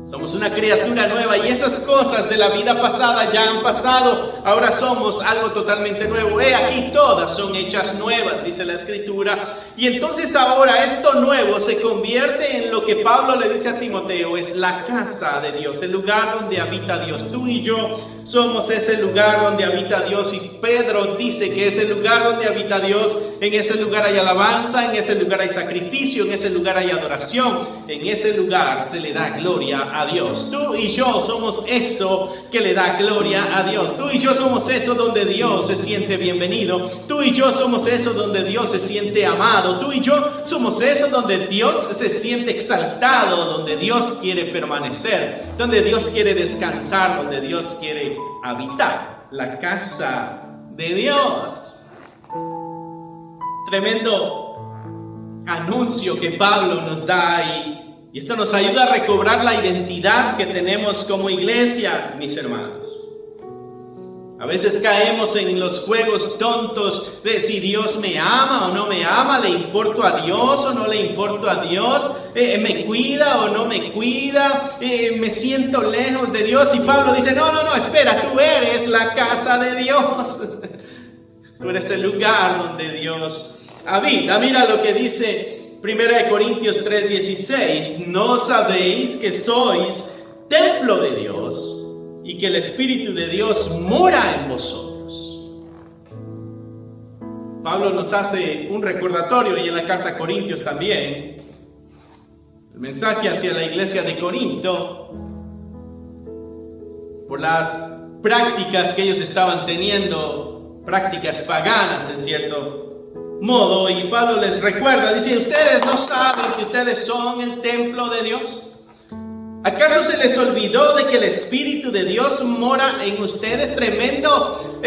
Somos una criatura nueva y esas cosas de la vida pasada ya han pasado. Ahora somos algo totalmente nuevo. Aquí todas son hechas nuevas, dice la Escritura. Y entonces ahora esto nuevo se convierte en lo que Pablo le dice a Timoteo. Es la casa de Dios, el lugar donde habita Dios. Tú y yo somos ese lugar donde habita Dios. Y Pedro dice que ese lugar donde habita Dios, en ese lugar hay alabanza, en ese lugar hay sacrificio, en ese lugar hay adoración. En ese lugar se le da gloria a Dios. Tú y yo somos eso que le da gloria a Dios. Tú y yo somos eso donde Dios se siente bienvenido. Tú y yo somos eso donde Dios se siente amado. Tú y yo somos eso donde Dios se siente exaltado, donde Dios quiere permanecer, donde Dios quiere descansar, donde Dios quiere habitar. La casa de Dios. Tremendo anuncio que Pablo nos da ahí. Y esto nos ayuda a recobrar la identidad que tenemos como iglesia, mis hermanos. A veces caemos en los juegos tontos de si Dios me ama o no me ama, le importo a Dios o no le importo a Dios, me cuida o no me cuida, me siento lejos de Dios. Y Pablo dice, no, espera, tú eres la casa de Dios. Tú eres el lugar donde Dios habita. Mira lo que dice 1 Corintios 3:16, ¿no sabéis que sois templo de Dios y que el Espíritu de Dios mora en vosotros? Pablo nos hace un recordatorio y en la carta a Corintios también, el mensaje hacia la iglesia de Corinto, por las prácticas que ellos estaban teniendo, prácticas paganas en cierto modo, y Pablo les recuerda, dice, ¿ustedes no saben que ustedes son el templo de Dios? ¿Acaso se les olvidó de que el Espíritu de Dios mora en ustedes? Tremendo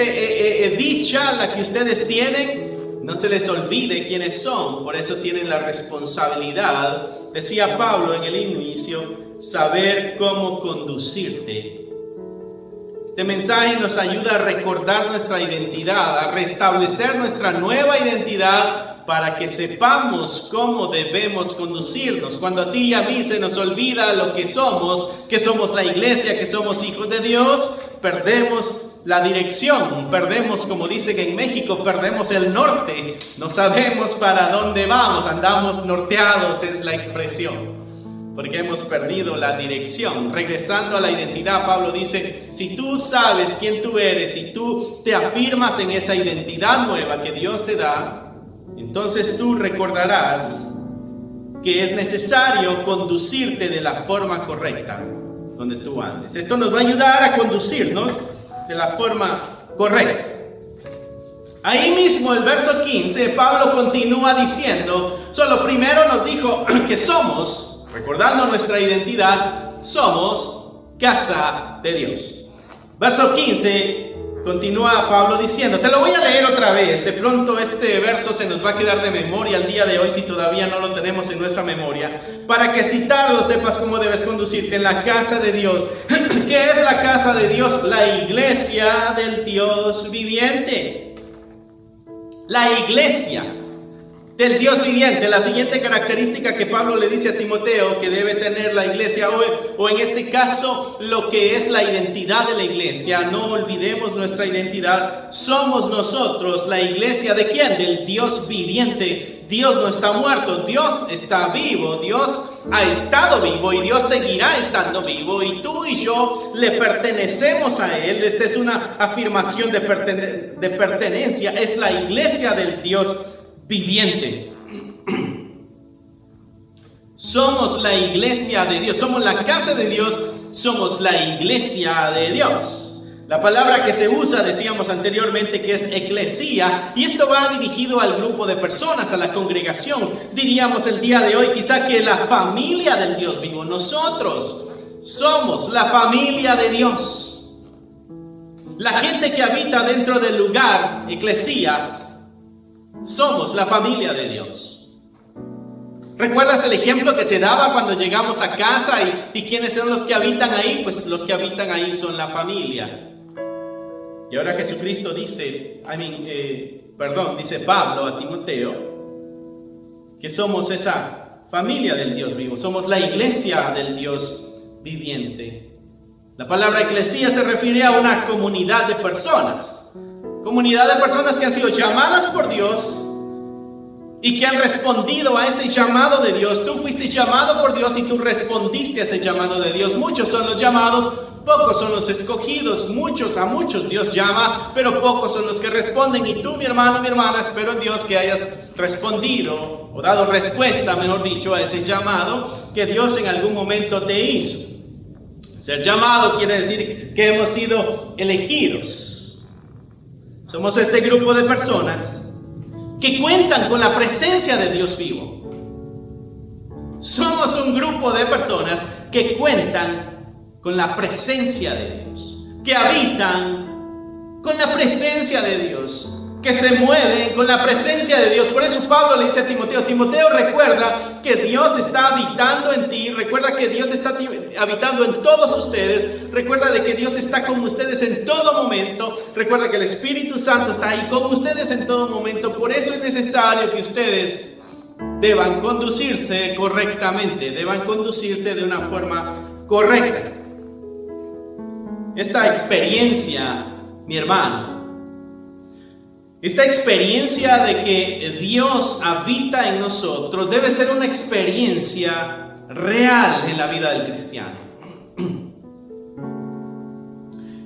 dicha la que ustedes tienen. No se les olvide quiénes son, por eso tienen la responsabilidad, decía Pablo en el inicio, saber cómo conducirte. Este mensaje nos ayuda a recordar nuestra identidad, a restablecer nuestra nueva identidad para que sepamos cómo debemos conducirnos. Cuando a ti y a mí se nos olvida lo que somos la iglesia, que somos hijos de Dios, perdemos la dirección, perdemos, como dicen en México, perdemos el norte. No sabemos para dónde vamos, andamos norteados, es la expresión. Porque hemos perdido la dirección. Regresando a la identidad, Pablo dice, si tú sabes quién tú eres, si tú te afirmas en esa identidad nueva que Dios te da, entonces tú recordarás que es necesario conducirte de la forma correcta donde tú andes. Esto nos va a ayudar a conducirnos de la forma correcta. Ahí mismo el verso 15, Pablo continúa diciendo, solo primero nos dijo que somos, recordando nuestra identidad, somos casa de Dios. Verso 15 Continúa Pablo diciendo, te lo voy a leer otra vez, de pronto este verso se nos va a quedar de memoria al día de hoy si todavía no lo tenemos en nuestra memoria, para que citarlo sepas cómo debes conducirte en la casa de Dios. ¿Qué es la casa de Dios? La iglesia del Dios viviente. La iglesia del Dios viviente. La siguiente característica que Pablo le dice a Timoteo que debe tener la iglesia hoy, o en este caso lo que es la identidad de la iglesia. No olvidemos nuestra identidad. Somos nosotros la iglesia ¿de quién? Del Dios viviente. Dios no está muerto, Dios está vivo, Dios ha estado vivo y Dios seguirá estando vivo, y tú y yo le pertenecemos a Él. Esta es una afirmación de pertenencia. Es la iglesia del Dios viviente. Somos la iglesia de Dios, somos la casa de Dios, somos la iglesia de Dios. La palabra que se usa, decíamos anteriormente, que es eclesía, y esto va dirigido al grupo de personas, a la congregación. Diríamos el día de hoy quizá que la familia del Dios vivo. Nosotros somos la familia de Dios. La gente que habita dentro del lugar, eclesía, somos la familia de Dios. ¿Recuerdas el ejemplo que te daba cuando llegamos a casa y quiénes son los que habitan ahí? Pues los que habitan ahí son la familia. Y ahora Jesucristo dice, dice Pablo a Timoteo, que somos esa familia del Dios vivo, somos la iglesia del Dios viviente. La palabra eclesía se refiere a una comunidad de personas que han sido llamadas por Dios y que han respondido a ese llamado de Dios. Tú fuiste llamado por Dios y tú respondiste a ese llamado de Dios. Muchos son los llamados, pocos son los escogidos. A muchos Dios llama, pero pocos son los que responden. Y tú, mi hermano, mi hermana, espero en Dios que hayas respondido o dado respuesta, mejor dicho, a ese llamado que Dios en algún momento te hizo. Ser llamado quiere decir que hemos sido elegidos. Somos este grupo de personas que cuentan con la presencia de Dios vivo. Somos un grupo de personas que cuentan con la presencia de Dios, que habitan con la presencia de Dios, que se mueven con la presencia de Dios. Por eso Pablo le dice a Timoteo, Timoteo, recuerda que Dios está habitando en ti, recuerda que Dios está habitando en todos ustedes, recuerda de que Dios está con ustedes en todo momento, recuerda que el Espíritu Santo está ahí con ustedes en todo momento. Por eso es necesario que ustedes deban conducirse correctamente, deban conducirse de una forma correcta. Esta experiencia, mi hermano, esta experiencia de que Dios habita en nosotros debe ser una experiencia real en la vida del cristiano.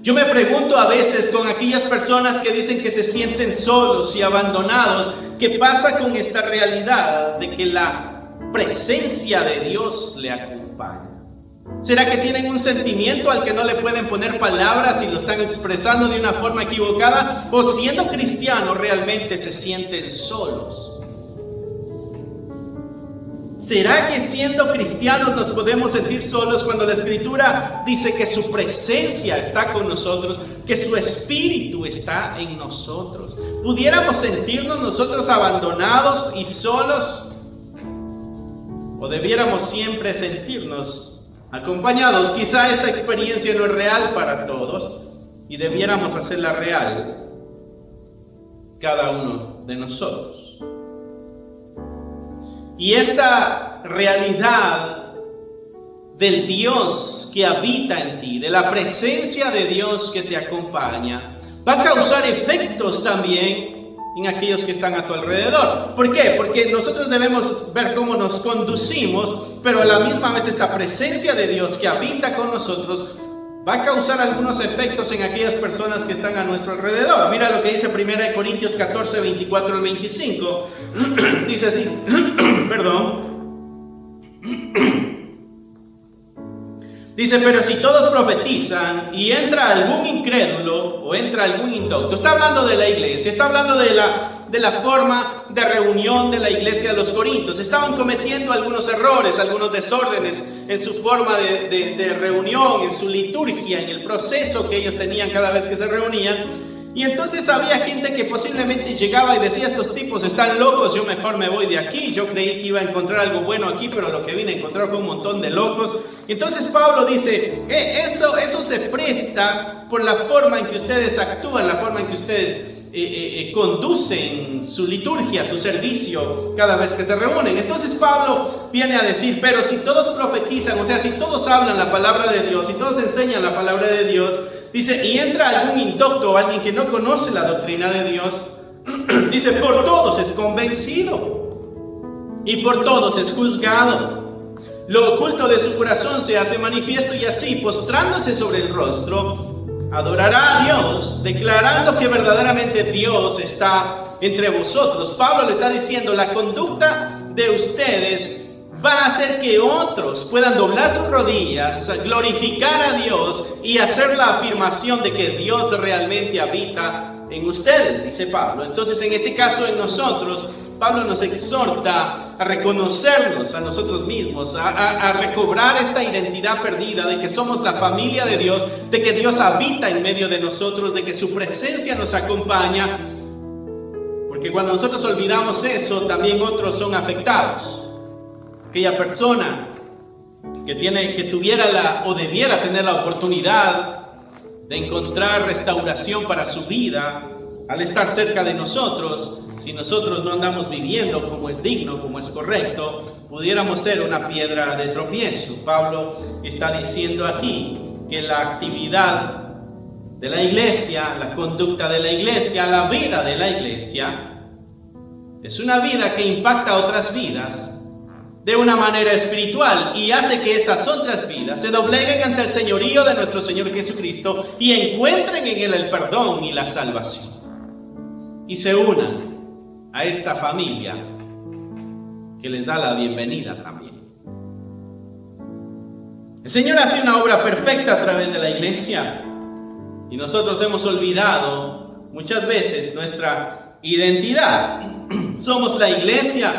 Yo me pregunto a veces con aquellas personas que dicen que se sienten solos y abandonados, ¿qué pasa con esta realidad de que la presencia de Dios le acompaña? ¿Será que tienen un sentimiento al que no le pueden poner palabras y lo están expresando de una forma equivocada? ¿O siendo cristianos realmente se sienten solos? ¿Será que siendo cristianos nos podemos sentir solos cuando la Escritura dice que su presencia está con nosotros, que su Espíritu está en nosotros? ¿Pudiéramos sentirnos nosotros abandonados y solos? ¿O debiéramos siempre sentirnos acompañados? Quizá esta experiencia no es real para todos y debiéramos hacerla real cada uno de nosotros. Y esta realidad del Dios que habita en ti, de la presencia de Dios que te acompaña, va a causar efectos también en aquellos que están a tu alrededor. ¿Por qué? Porque nosotros debemos ver cómo nos conducimos, pero a la misma vez esta presencia de Dios que habita con nosotros va a causar algunos efectos en aquellas personas que están a nuestro alrededor. Mira lo que dice 1 Corintios 14, 24 al 25. Dice así, Dice, pero si todos profetizan y entra algún incrédulo o entra algún indocto, está hablando de la iglesia, está hablando de de la forma de reunión de la iglesia de los Corintios. Estaban cometiendo algunos errores, algunos desórdenes en su forma de reunión, en su liturgia, en el proceso que ellos tenían cada vez que se reunían. Y entonces había gente que posiblemente llegaba y decía: estos tipos están locos, yo mejor me voy de aquí. Yo creí que iba a encontrar algo bueno aquí, pero lo que vine a encontrar fue un montón de locos. Y entonces Pablo dice: eso se presta por la forma en que ustedes actúan, la forma en que ustedes conducen su liturgia, su servicio cada vez que se reúnen. Entonces Pablo viene a decir: pero si todos profetizan, o sea, si todos hablan la palabra de Dios, si todos enseñan la palabra de Dios, dice, y entra algún indocto o alguien que no conoce la doctrina de Dios, dice, por todos es convencido y por todos es juzgado. Lo oculto de su corazón se hace manifiesto, y así, postrándose sobre el rostro, adorará a Dios, declarando que verdaderamente Dios está entre vosotros. Pablo le está diciendo: la conducta de ustedes va a hacer que otros puedan doblar sus rodillas, glorificar a Dios y hacer la afirmación de que Dios realmente habita en ustedes, dice Pablo. Entonces, en este caso, en nosotros, Pablo nos exhorta a reconocernos a nosotros mismos, a recobrar esta identidad perdida de que somos la familia de Dios, de que Dios habita en medio de nosotros, de que su presencia nos acompaña, porque cuando nosotros olvidamos eso, también otros son afectados. Aquella persona que tuviera o debiera tener la oportunidad de encontrar restauración para su vida al estar cerca de nosotros, si nosotros no andamos viviendo como es digno, como es correcto, pudiéramos ser una piedra de tropiezo. Pablo está diciendo aquí que la actividad de la iglesia, la conducta de la iglesia, la vida de la iglesia, es una vida que impacta a otras vidas de una manera espiritual y hace que estas otras vidas se dobleguen ante el señorío de nuestro Señor Jesucristo y encuentren en Él el perdón y la salvación, y se unan a esta familia que les da la bienvenida también. El Señor hace una obra perfecta a través de la iglesia, y nosotros hemos olvidado muchas veces nuestra identidad. Somos la iglesia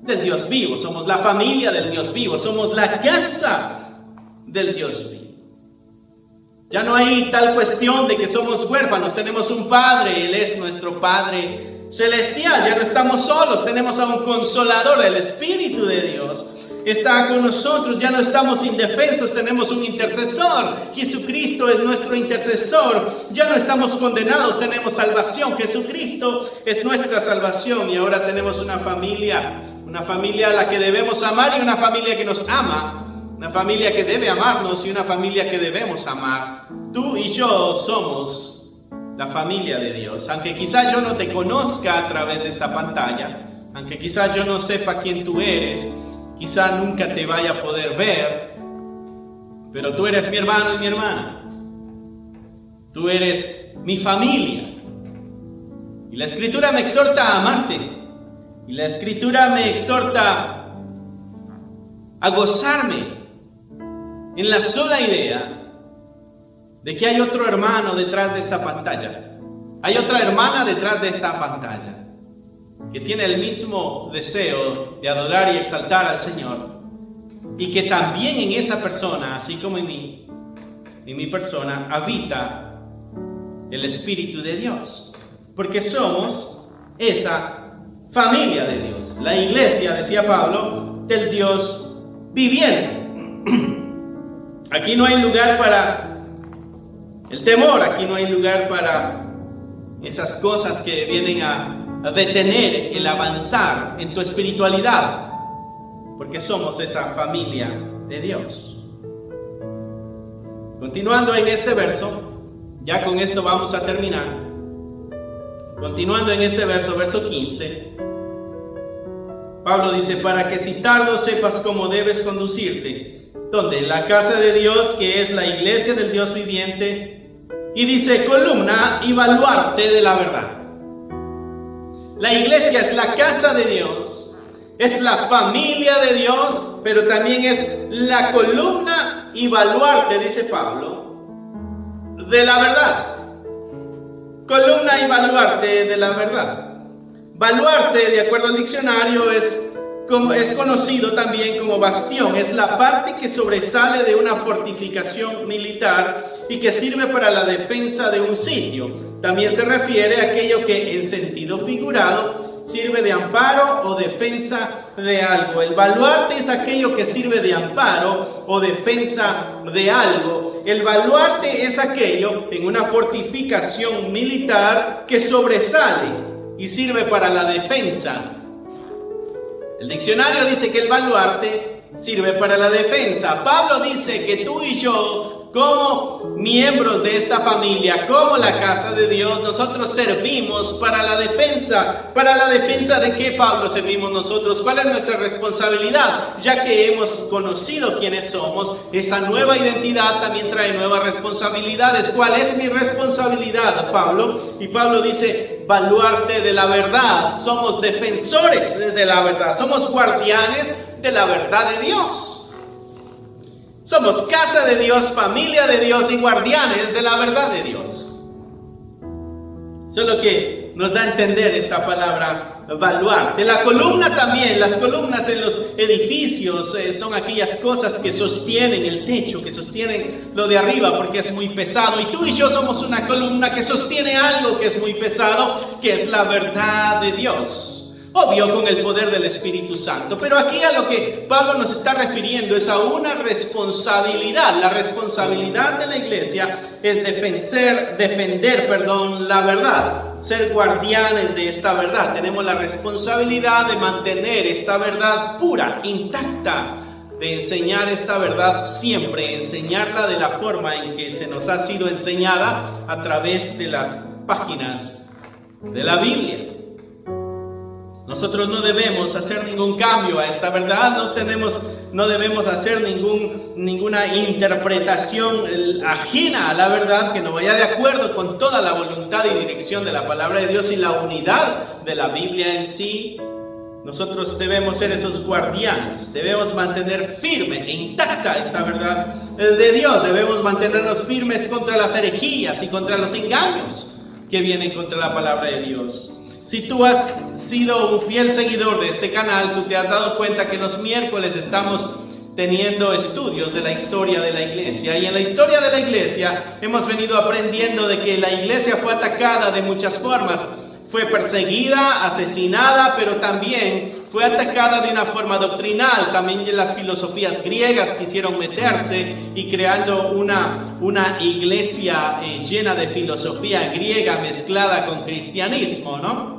del Dios vivo, somos la familia del Dios vivo, somos la casa del Dios vivo. Ya no hay tal cuestión de que somos huérfanos, tenemos un Padre, Él es nuestro Padre celestial, ya no estamos solos, tenemos a un Consolador, el Espíritu de Dios está con nosotros, ya no estamos indefensos, tenemos un intercesor, Jesucristo es nuestro intercesor, ya no estamos condenados, tenemos salvación, Jesucristo es nuestra salvación, y ahora tenemos una familia a la que debemos amar, y una familia que nos ama, una familia que debe amarnos y una familia que debemos amar. Tú y yo somos la familia de Dios, aunque quizás yo no te conozca a través de esta pantalla, aunque quizás yo no sepa quién tú eres, quizá nunca te vaya a poder ver, pero tú eres mi hermano y mi hermana. Tú eres mi familia. Y la Escritura me exhorta a amarte. Y la Escritura me exhorta a gozarme en la sola idea de que hay otro hermano detrás de esta pantalla. Hay otra hermana detrás de esta pantalla que tiene el mismo deseo de adorar y exaltar al Señor, y que también en esa persona, así como en mi persona, habita el Espíritu de Dios, porque somos esa familia de Dios, la iglesia, decía Pablo, del Dios viviente. Aquí no hay lugar para el temor, aquí no hay lugar para esas cosas que vienen a detener el avanzar en tu espiritualidad, porque somos esta familia de Dios. Continuando en este verso, ya con esto vamos a terminar. Continuando en este verso 15, Pablo dice: para que si tardo sepas cómo debes conducirte, donde en la casa de Dios, que es la iglesia del Dios viviente, y dice columna y baluarte de la verdad. La iglesia es la casa de Dios, es la familia de Dios, pero también es la columna y baluarte, dice Pablo, de la verdad. Columna y baluarte de la verdad. Baluarte, de acuerdo al diccionario, es conocido también como bastión. Es la parte que sobresale de una fortificación militar y que sirve para la defensa de un sitio. También se refiere a aquello que en sentido figurado sirve de amparo o defensa de algo. El baluarte es aquello que sirve de amparo o defensa de algo. El baluarte es aquello en una fortificación militar que sobresale y sirve para la defensa. El diccionario dice que el baluarte sirve para la defensa. Pablo dice que tú y yo, como miembros de esta familia, como la casa de Dios, nosotros servimos para la defensa. ¿Para la defensa de qué, Pablo, servimos nosotros? ¿Cuál es nuestra responsabilidad? Ya que hemos conocido quiénes somos, esa nueva identidad también trae nuevas responsabilidades. ¿Cuál es mi responsabilidad, Pablo? Y Pablo dice: baluarte de la verdad. Somos defensores de la verdad, somos guardianes de la verdad de Dios. Somos casa de Dios, familia de Dios y guardianes de la verdad de Dios. Eso es lo que nos da a entender esta palabra baluarte. La columna también, las columnas en los edificios son aquellas cosas que sostienen el techo, que sostienen lo de arriba porque es muy pesado. Y tú y yo somos una columna que sostiene algo que es muy pesado, que es la verdad de Dios. Obvio, con el poder del Espíritu Santo. Pero aquí a lo que Pablo nos está refiriendo es a una responsabilidad. La responsabilidad de la iglesia es defender la verdad. Ser guardianes de esta verdad. Tenemos la responsabilidad de mantener esta verdad pura, intacta. De enseñar esta verdad siempre. Enseñarla de la forma en que se nos ha sido enseñada a través de las páginas de la Biblia. Nosotros no debemos hacer ningún cambio a esta verdad, no debemos hacer ninguna interpretación ajena a la verdad que no vaya de acuerdo con toda la voluntad y dirección de la palabra de Dios y la unidad de la Biblia en sí. Nosotros debemos ser esos guardianes, debemos mantener firme e intacta esta verdad de Dios, debemos mantenernos firmes contra las herejías y contra los engaños que vienen contra la palabra de Dios. Si tú has sido un fiel seguidor de este canal, tú te has dado cuenta que los miércoles estamos teniendo estudios de la historia de la iglesia. Y en la historia de la iglesia hemos venido aprendiendo de que la iglesia fue atacada de muchas formas. Fue perseguida, asesinada, pero también fue atacada de una forma doctrinal. También las filosofías griegas quisieron meterse y creando una iglesia llena de filosofía griega mezclada con cristianismo, ¿no?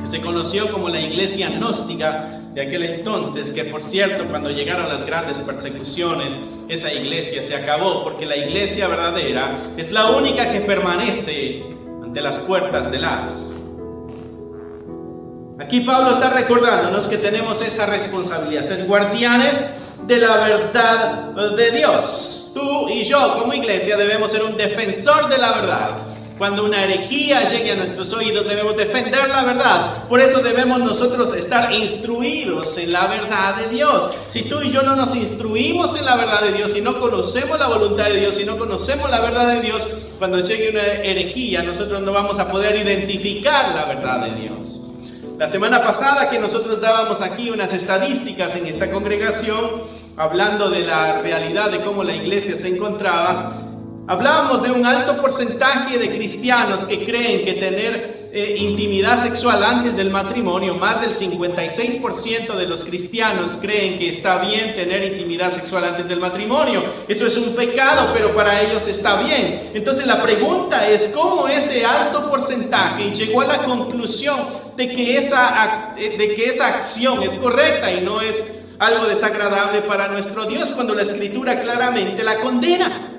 Que se conoció como la iglesia gnóstica de aquel entonces, que por cierto, cuando llegaron las grandes persecuciones, esa iglesia se acabó, porque la iglesia verdadera es la única que permanece ante las puertas del Hades. Aquí Pablo está recordándonos que tenemos esa responsabilidad, ser guardianes de la verdad de Dios. Tú y yo como iglesia debemos ser un defensor de la verdad. Cuando una herejía llegue a nuestros oídos, debemos defender la verdad. Por eso debemos nosotros estar instruidos en la verdad de Dios. Si tú y yo no nos instruimos en la verdad de Dios, si no conocemos la voluntad de Dios, si no conocemos la verdad de Dios, cuando llegue una herejía, nosotros no vamos a poder identificar la verdad de Dios. La semana pasada que nosotros dábamos aquí unas estadísticas en esta congregación, hablando de la realidad de cómo la iglesia se encontraba, hablábamos de un alto porcentaje de cristianos que creen que tener intimidad sexual antes del matrimonio, más del 56% de los cristianos creen que está bien tener intimidad sexual antes del matrimonio. Eso es un pecado, pero para ellos está bien. Entonces la pregunta es, ¿cómo ese alto porcentaje llegó a la conclusión de que esa acción es correcta y no es algo desagradable para nuestro Dios, cuando la Escritura claramente la condena?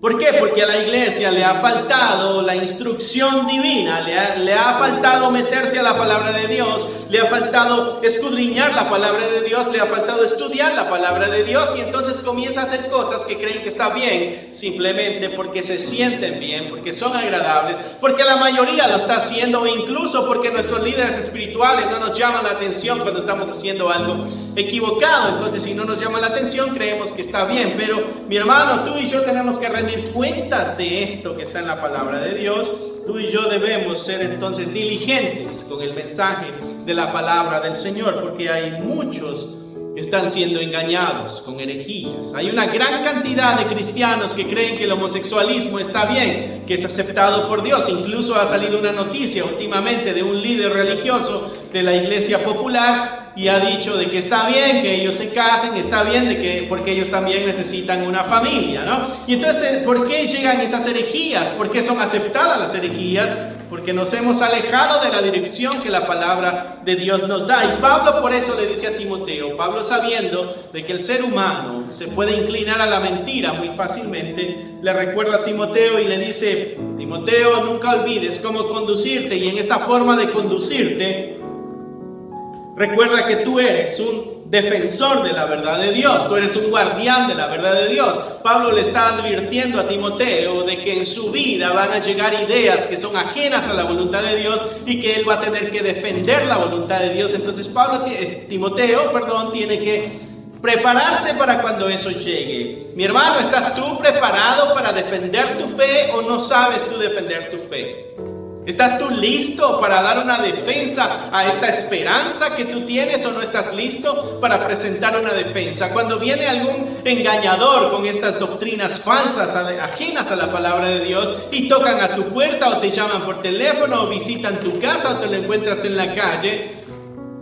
¿Por qué? Porque a la iglesia le ha faltado la instrucción divina, le ha faltado meterse a la palabra de Dios, le ha faltado escudriñar la palabra de Dios, le ha faltado estudiar la palabra de Dios, y entonces comienza a hacer cosas que creen que está bien, simplemente porque se sienten bien, porque son agradables, porque la mayoría lo está haciendo, o incluso porque nuestros líderes espirituales no nos llaman la atención cuando estamos haciendo algo equivocado. Entonces, si no nos llama la atención, creemos que está bien. Pero mi hermano, tú y yo tenemos que rendir cuentas de esto que está en la palabra de Dios, tú y yo debemos ser entonces diligentes con el mensaje de la palabra del Señor, porque hay muchos que están siendo engañados con herejías. Hay una gran cantidad de cristianos que creen que el homosexualismo está bien, que es aceptado por Dios. Incluso ha salido una noticia últimamente de un líder religioso de la iglesia popular y ha dicho de que está bien que ellos se casen, está bien de que, porque ellos también necesitan una familia, ¿no? Y entonces, ¿por qué llegan esas herejías? ¿Por qué son aceptadas las herejías? Porque nos hemos alejado de la dirección que la palabra de Dios nos da. Y Pablo por eso le dice a Timoteo, Pablo sabiendo de que el ser humano se puede inclinar a la mentira muy fácilmente, le recuerda a Timoteo y le dice, Timoteo, nunca olvides cómo conducirte, y en esta forma de conducirte, recuerda que tú eres un defensor de la verdad de Dios, tú eres un guardián de la verdad de Dios. Pablo le está advirtiendo a Timoteo de que en su vida van a llegar ideas que son ajenas a la voluntad de Dios y que él va a tener que defender la voluntad de Dios. Entonces Timoteo tiene que prepararse para cuando eso llegue. Mi hermano, ¿estás tú preparado para defender tu fe o no sabes tú defender tu fe? ¿Estás tú listo para dar una defensa a esta esperanza que tú tienes o no estás listo para presentar una defensa? Cuando viene algún engañador con estas doctrinas falsas, ajenas a la palabra de Dios, y tocan a tu puerta o te llaman por teléfono o visitan tu casa o te lo encuentras en la calle,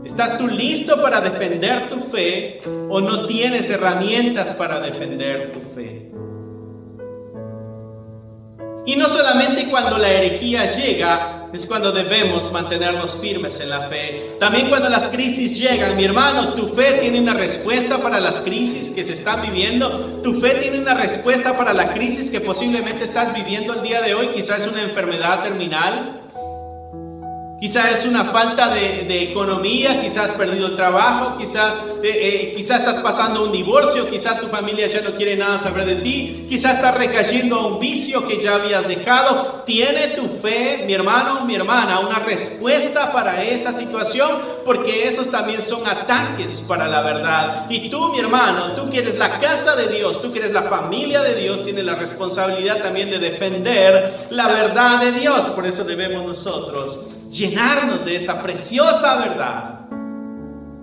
¿estás tú listo para defender tu fe o no tienes herramientas para defender tu fe? Y no solamente cuando la herejía llega es cuando debemos mantenernos firmes en la fe. También cuando las crisis llegan, mi hermano, tu fe tiene una respuesta para las crisis que se están viviendo. Tu fe tiene una respuesta para la crisis que posiblemente estás viviendo el día de hoy. Quizás es una enfermedad terminal. Quizás es una falta de economía, quizás has perdido el trabajo, quizás estás pasando un divorcio, quizás tu familia ya no quiere nada saber de ti, quizás estás recayendo a un vicio que ya habías dejado. ¿Tiene tu fe, mi hermano, mi hermana, una respuesta para esa situación? Porque esos también son ataques para la verdad. Y tú, mi hermano, tú que eres la casa de Dios, tú que eres la familia de Dios, tienes la responsabilidad también de defender la verdad de Dios. Por eso debemos nosotros llenarnos de esta preciosa verdad,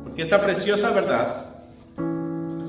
porque esta preciosa verdad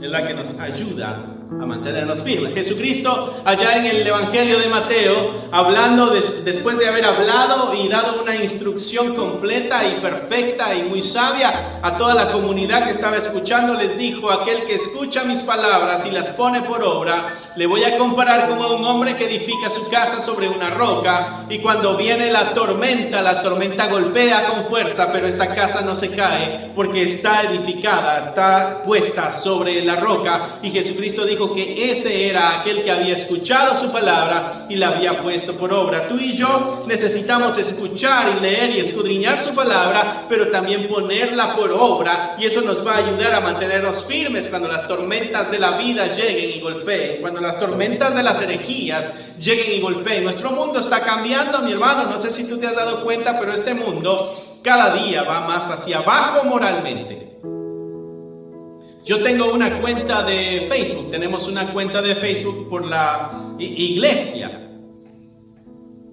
es la que nos ayuda a mantenernos firmes. Jesucristo, allá en el Evangelio de Mateo, hablando después de haber hablado y dado una instrucción completa y perfecta y muy sabia a toda la comunidad que estaba escuchando, les dijo: aquel que escucha mis palabras y las pone por obra, le voy a comparar como a un hombre que edifica su casa sobre una roca, y cuando viene la tormenta golpea con fuerza, pero esta casa no se cae porque está edificada, está puesta sobre la roca. Y Jesucristo dijo que ese era aquel que había escuchado su palabra y la había puesto por obra. Tú y yo necesitamos escuchar y leer y escudriñar su palabra, pero también ponerla por obra, y eso nos va a ayudar a mantenernos firmes cuando las tormentas de la vida lleguen y golpeen, cuando las tormentas de las herejías lleguen y golpeen. Nuestro mundo está cambiando, mi hermano, no sé si tú te has dado cuenta, pero este mundo cada día va más hacia abajo moralmente. Yo tengo una cuenta de Facebook, tenemos una cuenta de Facebook por la iglesia.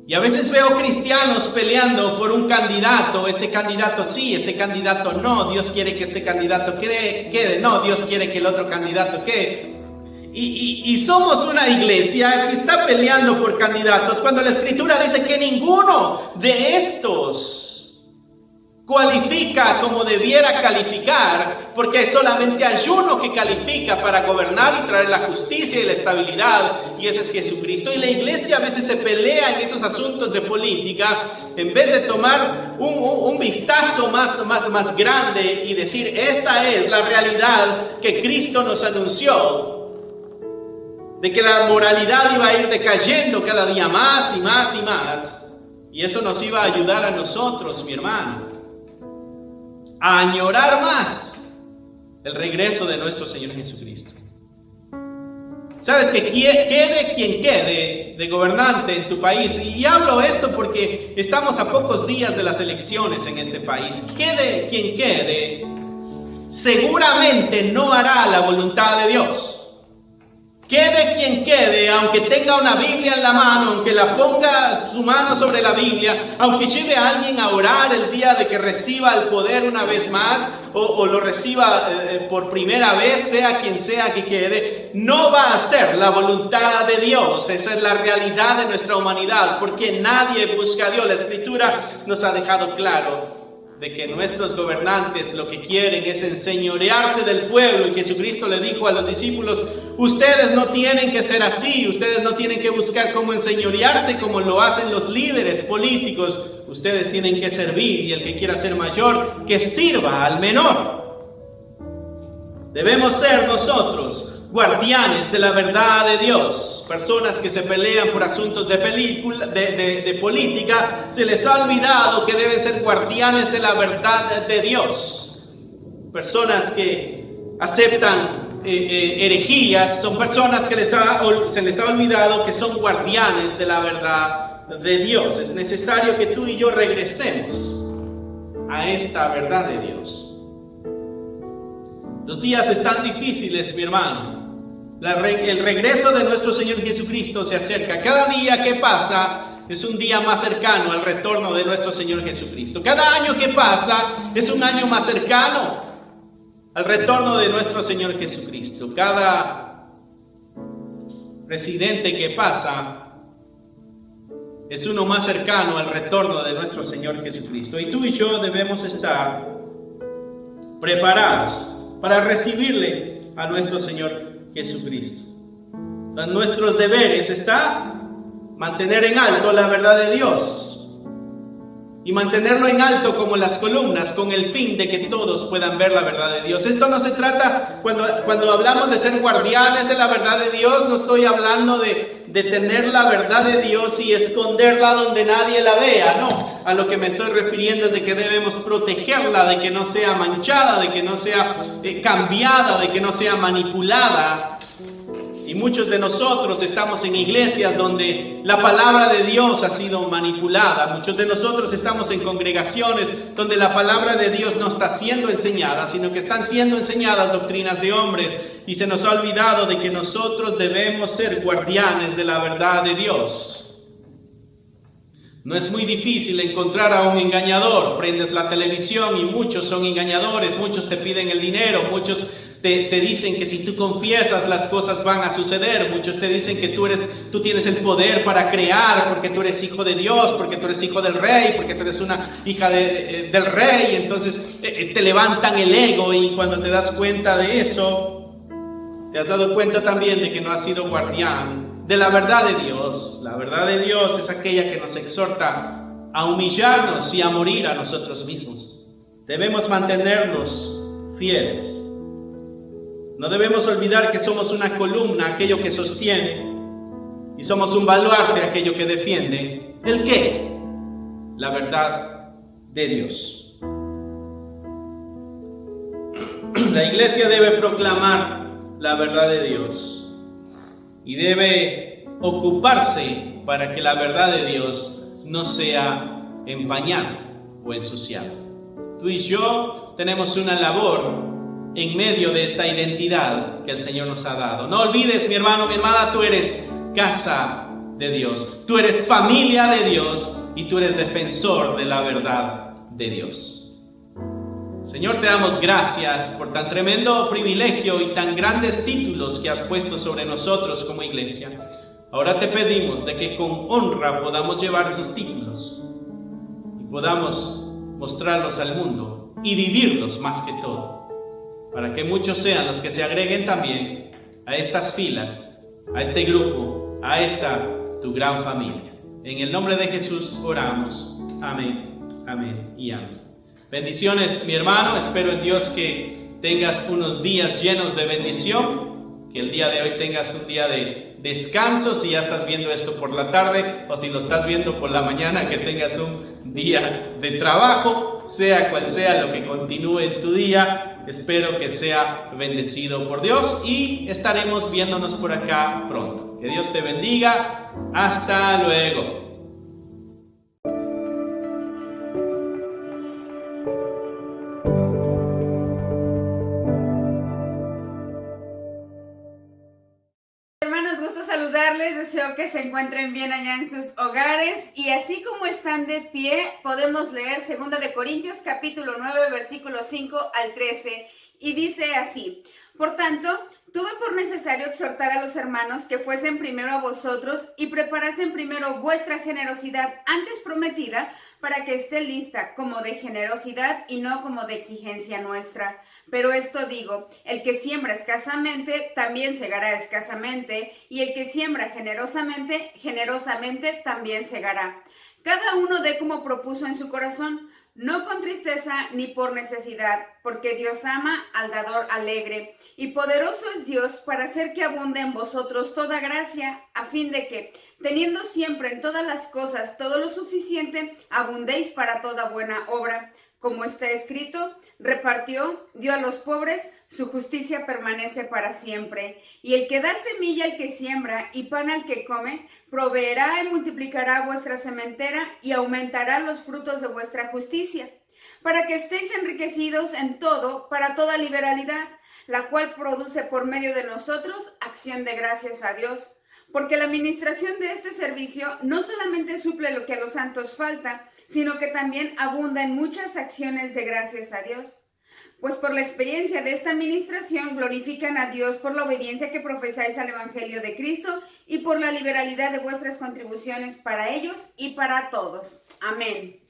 Y a veces veo cristianos peleando por un candidato, este candidato sí, este candidato no, Dios quiere que este candidato quede, no, Dios quiere que el otro candidato quede. Y somos una iglesia que está peleando por candidatos cuando la Escritura dice que ninguno de estos cualifica como debiera calificar, porque solamente hay uno que califica para gobernar y traer la justicia y la estabilidad, y ese es Jesucristo. Y la iglesia a veces se pelea en esos asuntos de política en vez de tomar un vistazo más grande y decir: esta es la realidad que Cristo nos anunció, de que la moralidad iba a ir decayendo cada día más y más y más, y eso nos iba a ayudar a nosotros, mi hermano, a añorar más el regreso de nuestro Señor Jesucristo. Sabes que quede quien quede de gobernante en tu país, y hablo esto porque estamos a pocos días de las elecciones en este país, quede quien quede, seguramente no hará la voluntad de Dios. Quede quien quede, aunque tenga una Biblia en la mano, aunque la ponga su mano sobre la Biblia, aunque lleve a alguien a orar el día de que reciba el poder una vez más, o lo reciba por primera vez, sea quien sea que quede, no va a ser la voluntad de Dios. Esa es la realidad de nuestra humanidad, porque nadie busca a Dios. La Escritura nos ha dejado claro de que nuestros gobernantes lo que quieren es enseñorearse del pueblo, y Jesucristo le dijo a los discípulos: ustedes no tienen que ser así, ustedes no tienen que buscar cómo enseñorearse como lo hacen los líderes políticos, ustedes tienen que servir, y el que quiera ser mayor, que sirva al menor. Debemos ser nosotros guardianes de la verdad de Dios. Personas que se pelean por asuntos de política, se les ha olvidado que deben ser guardianes de la verdad de Dios. Personas que aceptan herejías son personas que se les ha olvidado que son guardianes de la verdad de Dios. Es necesario que tú y yo regresemos a esta verdad de Dios. Los días están difíciles, mi hermano. El regreso de nuestro Señor Jesucristo se acerca. Cada día que pasa es un día más cercano al retorno de nuestro Señor Jesucristo. Cada año que pasa es un año más cercano al retorno de nuestro Señor Jesucristo. Cada presidente que pasa es uno más cercano al retorno de nuestro Señor Jesucristo. Y tú y yo debemos estar preparados para recibirle a nuestro Señor Jesucristo. Nuestros deberes está mantener en alto la verdad de Dios, y mantenerlo en alto como las columnas, con el fin de que todos puedan ver la verdad de Dios. Esto no se trata, cuando hablamos de ser guardianes de la verdad de Dios, no estoy hablando de tener la verdad de Dios y esconderla donde nadie la vea. No, a lo que me estoy refiriendo es de que debemos protegerla, de que no sea manchada, de que no sea cambiada, de que no sea manipulada. Y muchos de nosotros estamos en iglesias donde la palabra de Dios ha sido manipulada. Muchos de nosotros estamos en congregaciones donde la palabra de Dios no está siendo enseñada, sino que están siendo enseñadas doctrinas de hombres. Y se nos ha olvidado de que nosotros debemos ser guardianes de la verdad de Dios. No es muy difícil encontrar a un engañador. Prendes la televisión y muchos son engañadores. Muchos te piden el dinero, muchos te dicen que si tú confiesas las cosas van a suceder. Muchos te dicen que tú tienes el poder para crear, porque tú eres hijo de Dios, porque tú eres hijo del rey, porque tú eres una hija del rey. Entonces te levantan el ego, y cuando te das cuenta de eso, te has dado cuenta también de que no has sido guardián de la verdad de Dios. La verdad de Dios es aquella que nos exhorta a humillarnos y a morir a nosotros mismos. Debemos mantenernos fieles. No debemos olvidar que somos una columna, aquello que sostiene, y somos un baluarte, aquello que defiende. ¿El qué? La verdad de Dios. La iglesia debe proclamar la verdad de Dios y debe ocuparse para que la verdad de Dios no sea empañada o ensuciada. Tú y yo tenemos una labor en medio de esta identidad que el Señor nos ha dado. No olvides, mi hermano, mi hermana, tú eres casa de Dios, tú eres familia de Dios, y tú eres defensor de la verdad de Dios. Señor, te damos gracias por tan tremendo privilegio y tan grandes títulos que has puesto sobre nosotros como iglesia. Ahora te pedimos de que con honra podamos llevar esos títulos y podamos mostrarlos al mundo y vivirlos más que todo, para que muchos sean los que se agreguen también a estas filas, a este grupo, a esta tu gran familia. En el nombre de Jesús oramos. Amén, amén y amén. Bendiciones, mi hermano. Espero en Dios que tengas unos días llenos de bendición, que el día de hoy tengas un día de descanso. Si ya estás viendo esto por la tarde, o si lo estás viendo por la mañana, que tengas un día de trabajo, sea cual sea lo que continúe en tu día. Espero que sea bendecido por Dios, y estaremos viéndonos por acá pronto. Que Dios te bendiga. Hasta luego. Hermanos, gusto saludarles, deseo que se encuentren bien allá en sus hogares y así como están de pie, podemos leer 2 de Corintios capítulo 9, versículos 5 al 13 y dice así: Por tanto, tuve por necesario exhortar a los hermanos que fuesen primero a vosotros y preparasen primero vuestra generosidad antes prometida, para que esté lista como de generosidad y no como de exigencia nuestra. Pero esto digo, el que siembra escasamente, también segará escasamente, y el que siembra generosamente, generosamente también segará. Cada uno dé como propuso en su corazón, no con tristeza ni por necesidad, porque Dios ama al dador alegre. Y poderoso es Dios para hacer que abunde en vosotros toda gracia, a fin de que, teniendo siempre en todas las cosas todo lo suficiente, abundéis para toda buena obra. Como está escrito, repartió, dio a los pobres, su justicia permanece para siempre. Y el que da semilla al que siembra y pan al que come, proveerá y multiplicará vuestra sementera y aumentará los frutos de vuestra justicia, para que estéis enriquecidos en todo, para toda liberalidad, la cual produce por medio de nosotros acción de gracias a Dios. Porque la administración de este servicio no solamente suple lo que a los santos falta, sino que también abunda en muchas acciones de gracias a Dios. Pues por la experiencia de esta administración glorifican a Dios por la obediencia que profesáis al Evangelio de Cristo y por la liberalidad de vuestras contribuciones para ellos y para todos. Amén.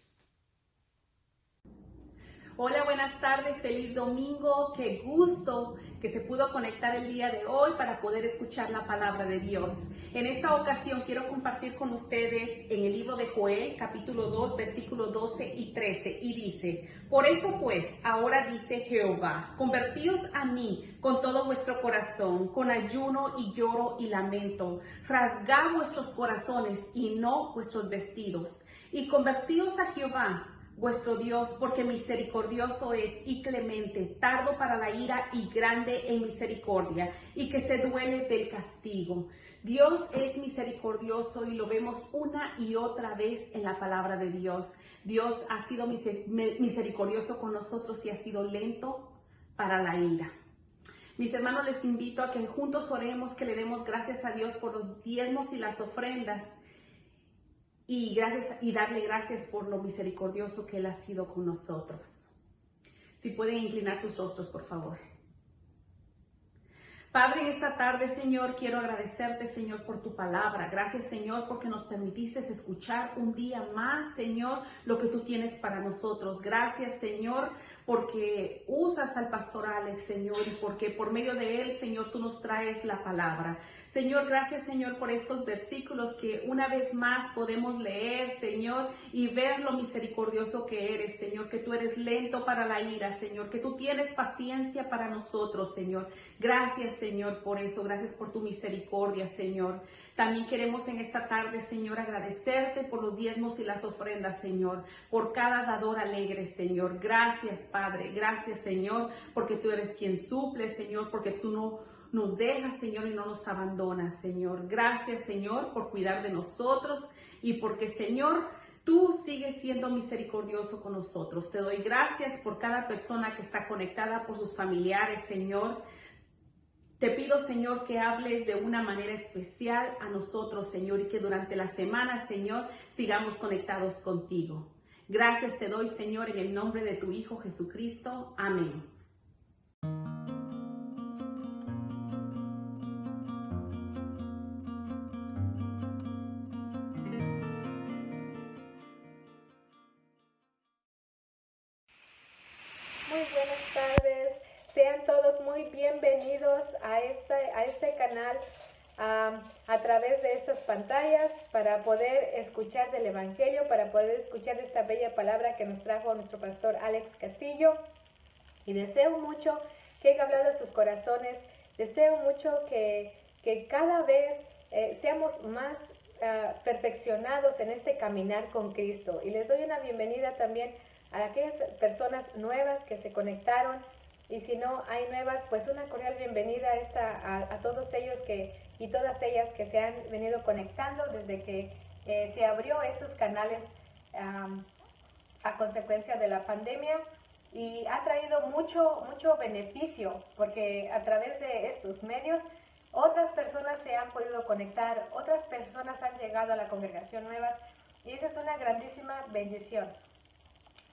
Hola, buenas tardes, feliz domingo, qué gusto que se pudo conectar el día de hoy para poder escuchar la palabra de Dios. En esta ocasión quiero compartir con ustedes en el libro de Joel, capítulo 2, versículos 12 y 13, y dice: Por eso pues, ahora dice Jehová, convertíos a mí con todo vuestro corazón, con ayuno y lloro y lamento, rasgad vuestros corazones y no vuestros vestidos, y convertíos a Jehová, vuestro Dios, porque misericordioso es y clemente, tardo para la ira y grande en misericordia, y que se duele del castigo. Dios es misericordioso y lo vemos una y otra vez en la palabra de Dios. Dios ha sido misericordioso con nosotros y ha sido lento para la ira. Mis hermanos, les invito a que juntos oremos, que le demos gracias a Dios por los diezmos y las ofrendas, y darle gracias por lo misericordioso que Él ha sido con nosotros. Si pueden inclinar sus rostros, por favor. Padre, en esta tarde, Señor, quiero agradecerte, Señor, por tu palabra. Gracias, Señor, porque nos permitiste escuchar un día más, Señor, lo que tú tienes para nosotros. Gracias, Señor, porque usas al pastor Alex, Señor, y porque por medio de él, Señor, tú nos traes la palabra. Señor, gracias, Señor, por estos versículos que una vez más podemos leer, Señor, y ver lo misericordioso que eres, Señor, que tú eres lento para la ira, Señor, que tú tienes paciencia para nosotros, Señor. Gracias, Señor, por eso. Gracias por tu misericordia, Señor. También queremos en esta tarde, Señor, agradecerte por los diezmos y las ofrendas, Señor, por cada dador alegre, Señor. Gracias, Padre. Gracias, Señor, porque tú eres quien suple, Señor, porque tú no nos dejas, Señor, y no nos abandonas, Señor. Gracias, Señor, por cuidar de nosotros y porque, Señor, tú sigues siendo misericordioso con nosotros. Te doy gracias por cada persona que está conectada, por sus familiares, Señor. Te pido, Señor, que hables de una manera especial a nosotros, Señor, y que durante la semana, Señor, sigamos conectados contigo. Gracias te doy, Señor, en el nombre de tu Hijo Jesucristo. Amén. Muy buenas tardes, sean todos muy bienvenidos a este canal a través de estas pantallas para poder escuchar del Evangelio, para poder escuchar esta bella palabra que nos trajo nuestro pastor Alex Castillo. Y deseo mucho que haya hablado a sus corazones, deseo mucho que cada vez seamos más perfeccionados en este caminar con Cristo. Y les doy una bienvenida también a aquellas personas nuevas que se conectaron, y si no hay nuevas, pues una cordial bienvenida a todos ellos y todas ellas que se han venido conectando desde que se abrió estos canales a consecuencia de la pandemia, y ha traído mucho beneficio, porque a través de estos medios otras personas se han podido conectar, otras personas han llegado a la congregación nueva y esa es una grandísima bendición.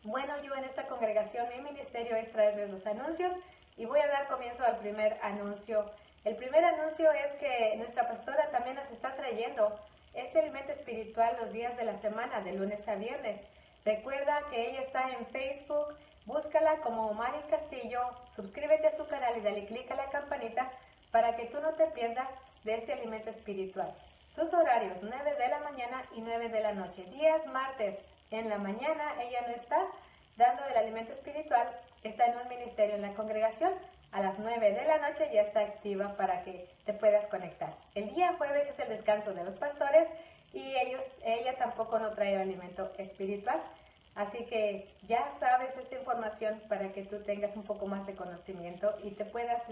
Bueno, yo en esta congregación, mi ministerio es traerles los anuncios y voy a dar comienzo al primer anuncio. El primer anuncio es que nuestra pastora también nos está trayendo este alimento espiritual los días de la semana, de lunes a viernes. Recuerda que ella está en Facebook, búscala como Mari Castillo, suscríbete a su canal y dale clic a la campanita para que tú no te pierdas de este alimento espiritual. Sus horarios, 9 de la mañana y 9 de la noche. Días martes en la mañana ella no está dando el alimento espiritual, está en un ministerio en la congregación. A las 9 de la noche ya está activa para que te puedas conectar. El día jueves es el descanso de los pastores y ella tampoco no trae alimento espiritual. Así que ya sabes esta información para que tú tengas un poco más de conocimiento y te puedas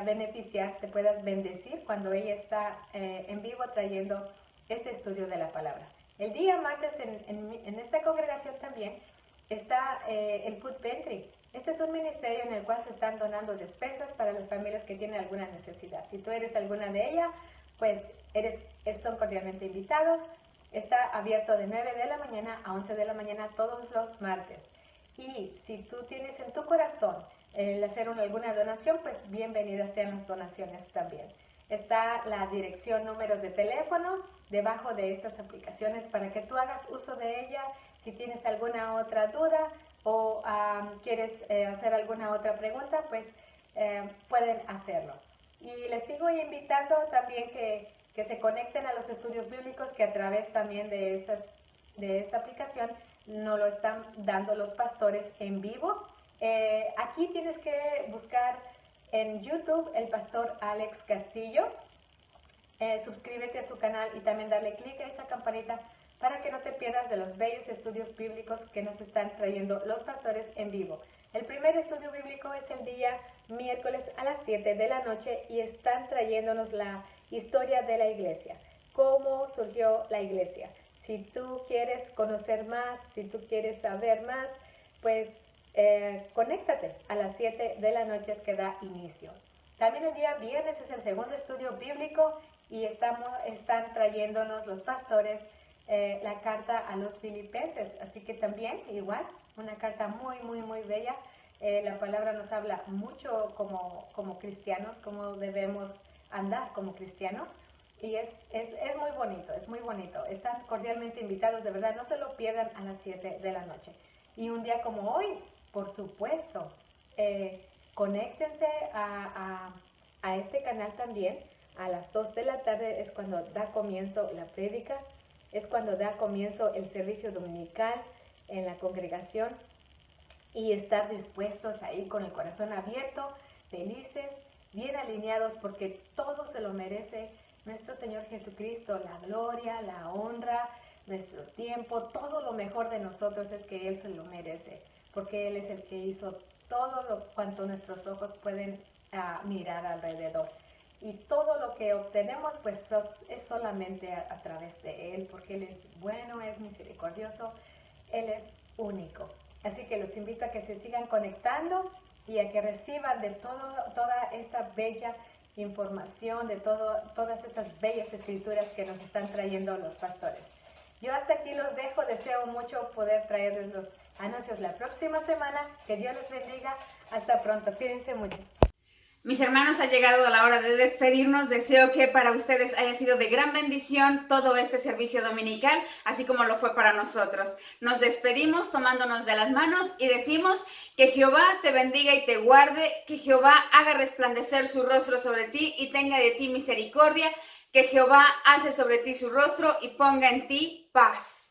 beneficiar, te puedas bendecir cuando ella está en vivo trayendo este estudio de la palabra. El día martes en esta congregación también está el Food Pantry. Este es un ministerio en el cual se están donando despensas para las familias que tienen alguna necesidad. Si tú eres alguna de ellas, pues son cordialmente invitados. Está abierto de 9 de la mañana a 11 de la mañana todos los martes. Y si tú tienes en tu corazón el hacer alguna donación, pues bienvenidas sean las donaciones también. Está la dirección, números de teléfono debajo de estas aplicaciones para que tú hagas uso de ella. Si tienes alguna otra duda o quieres hacer alguna otra pregunta, pues pueden hacerlo. Y les sigo invitando también que se conecten a los estudios bíblicos que a través también de esta aplicación nos lo están dando los pastores en vivo. Aquí tienes que buscar en YouTube el pastor Alex Castillo. Suscríbete a su canal y también darle clic a esa campanita para que no te pierdas de los bellos estudios bíblicos que nos están trayendo los pastores en vivo. El primer estudio bíblico es el día miércoles a las 7 de la noche y están trayéndonos la historia de la iglesia, cómo surgió la iglesia. Si tú quieres conocer más, si tú quieres saber más, pues conéctate a las 7 de la noche que da inicio. También el día viernes es el segundo estudio bíblico y están trayéndonos los pastores la carta a los filipenses, así que también igual una carta muy muy muy bella. La palabra nos habla mucho como cristianos, cómo debemos andar como cristianos y es muy bonito, es muy bonito. Están cordialmente invitados, de verdad, no se lo pierdan a las 7 de la noche. Y un día como hoy, por supuesto, conéctense a este canal también. A las 2 de la tarde es cuando da comienzo la prédica, es cuando da comienzo el servicio dominical en la congregación y estar dispuestos ahí con el corazón abierto, felices, bien alineados, porque todo se lo merece nuestro Señor Jesucristo, la gloria, la honra, nuestro tiempo, todo lo mejor de nosotros es que Él se lo merece, porque Él es el que hizo todo cuanto nuestros ojos pueden mirar alrededor. Y todo lo que obtenemos pues es solamente a través de Él, porque Él es bueno, es misericordioso, Él es único. Así que los invito a que se sigan conectando y a que reciban de toda esta bella información, de todas estas bellas escrituras que nos están trayendo los pastores. Yo hasta aquí los dejo, deseo mucho poder traerles los anuncios la próxima semana. Que Dios les bendiga, hasta pronto, cuídense mucho. Mis hermanos, ha llegado la hora de despedirnos. Deseo que para ustedes haya sido de gran bendición todo este servicio dominical, así como lo fue para nosotros. Nos despedimos tomándonos de las manos y decimos que Jehová te bendiga y te guarde, que Jehová haga resplandecer su rostro sobre ti y tenga de ti misericordia, que Jehová alce sobre ti su rostro y ponga en ti paz.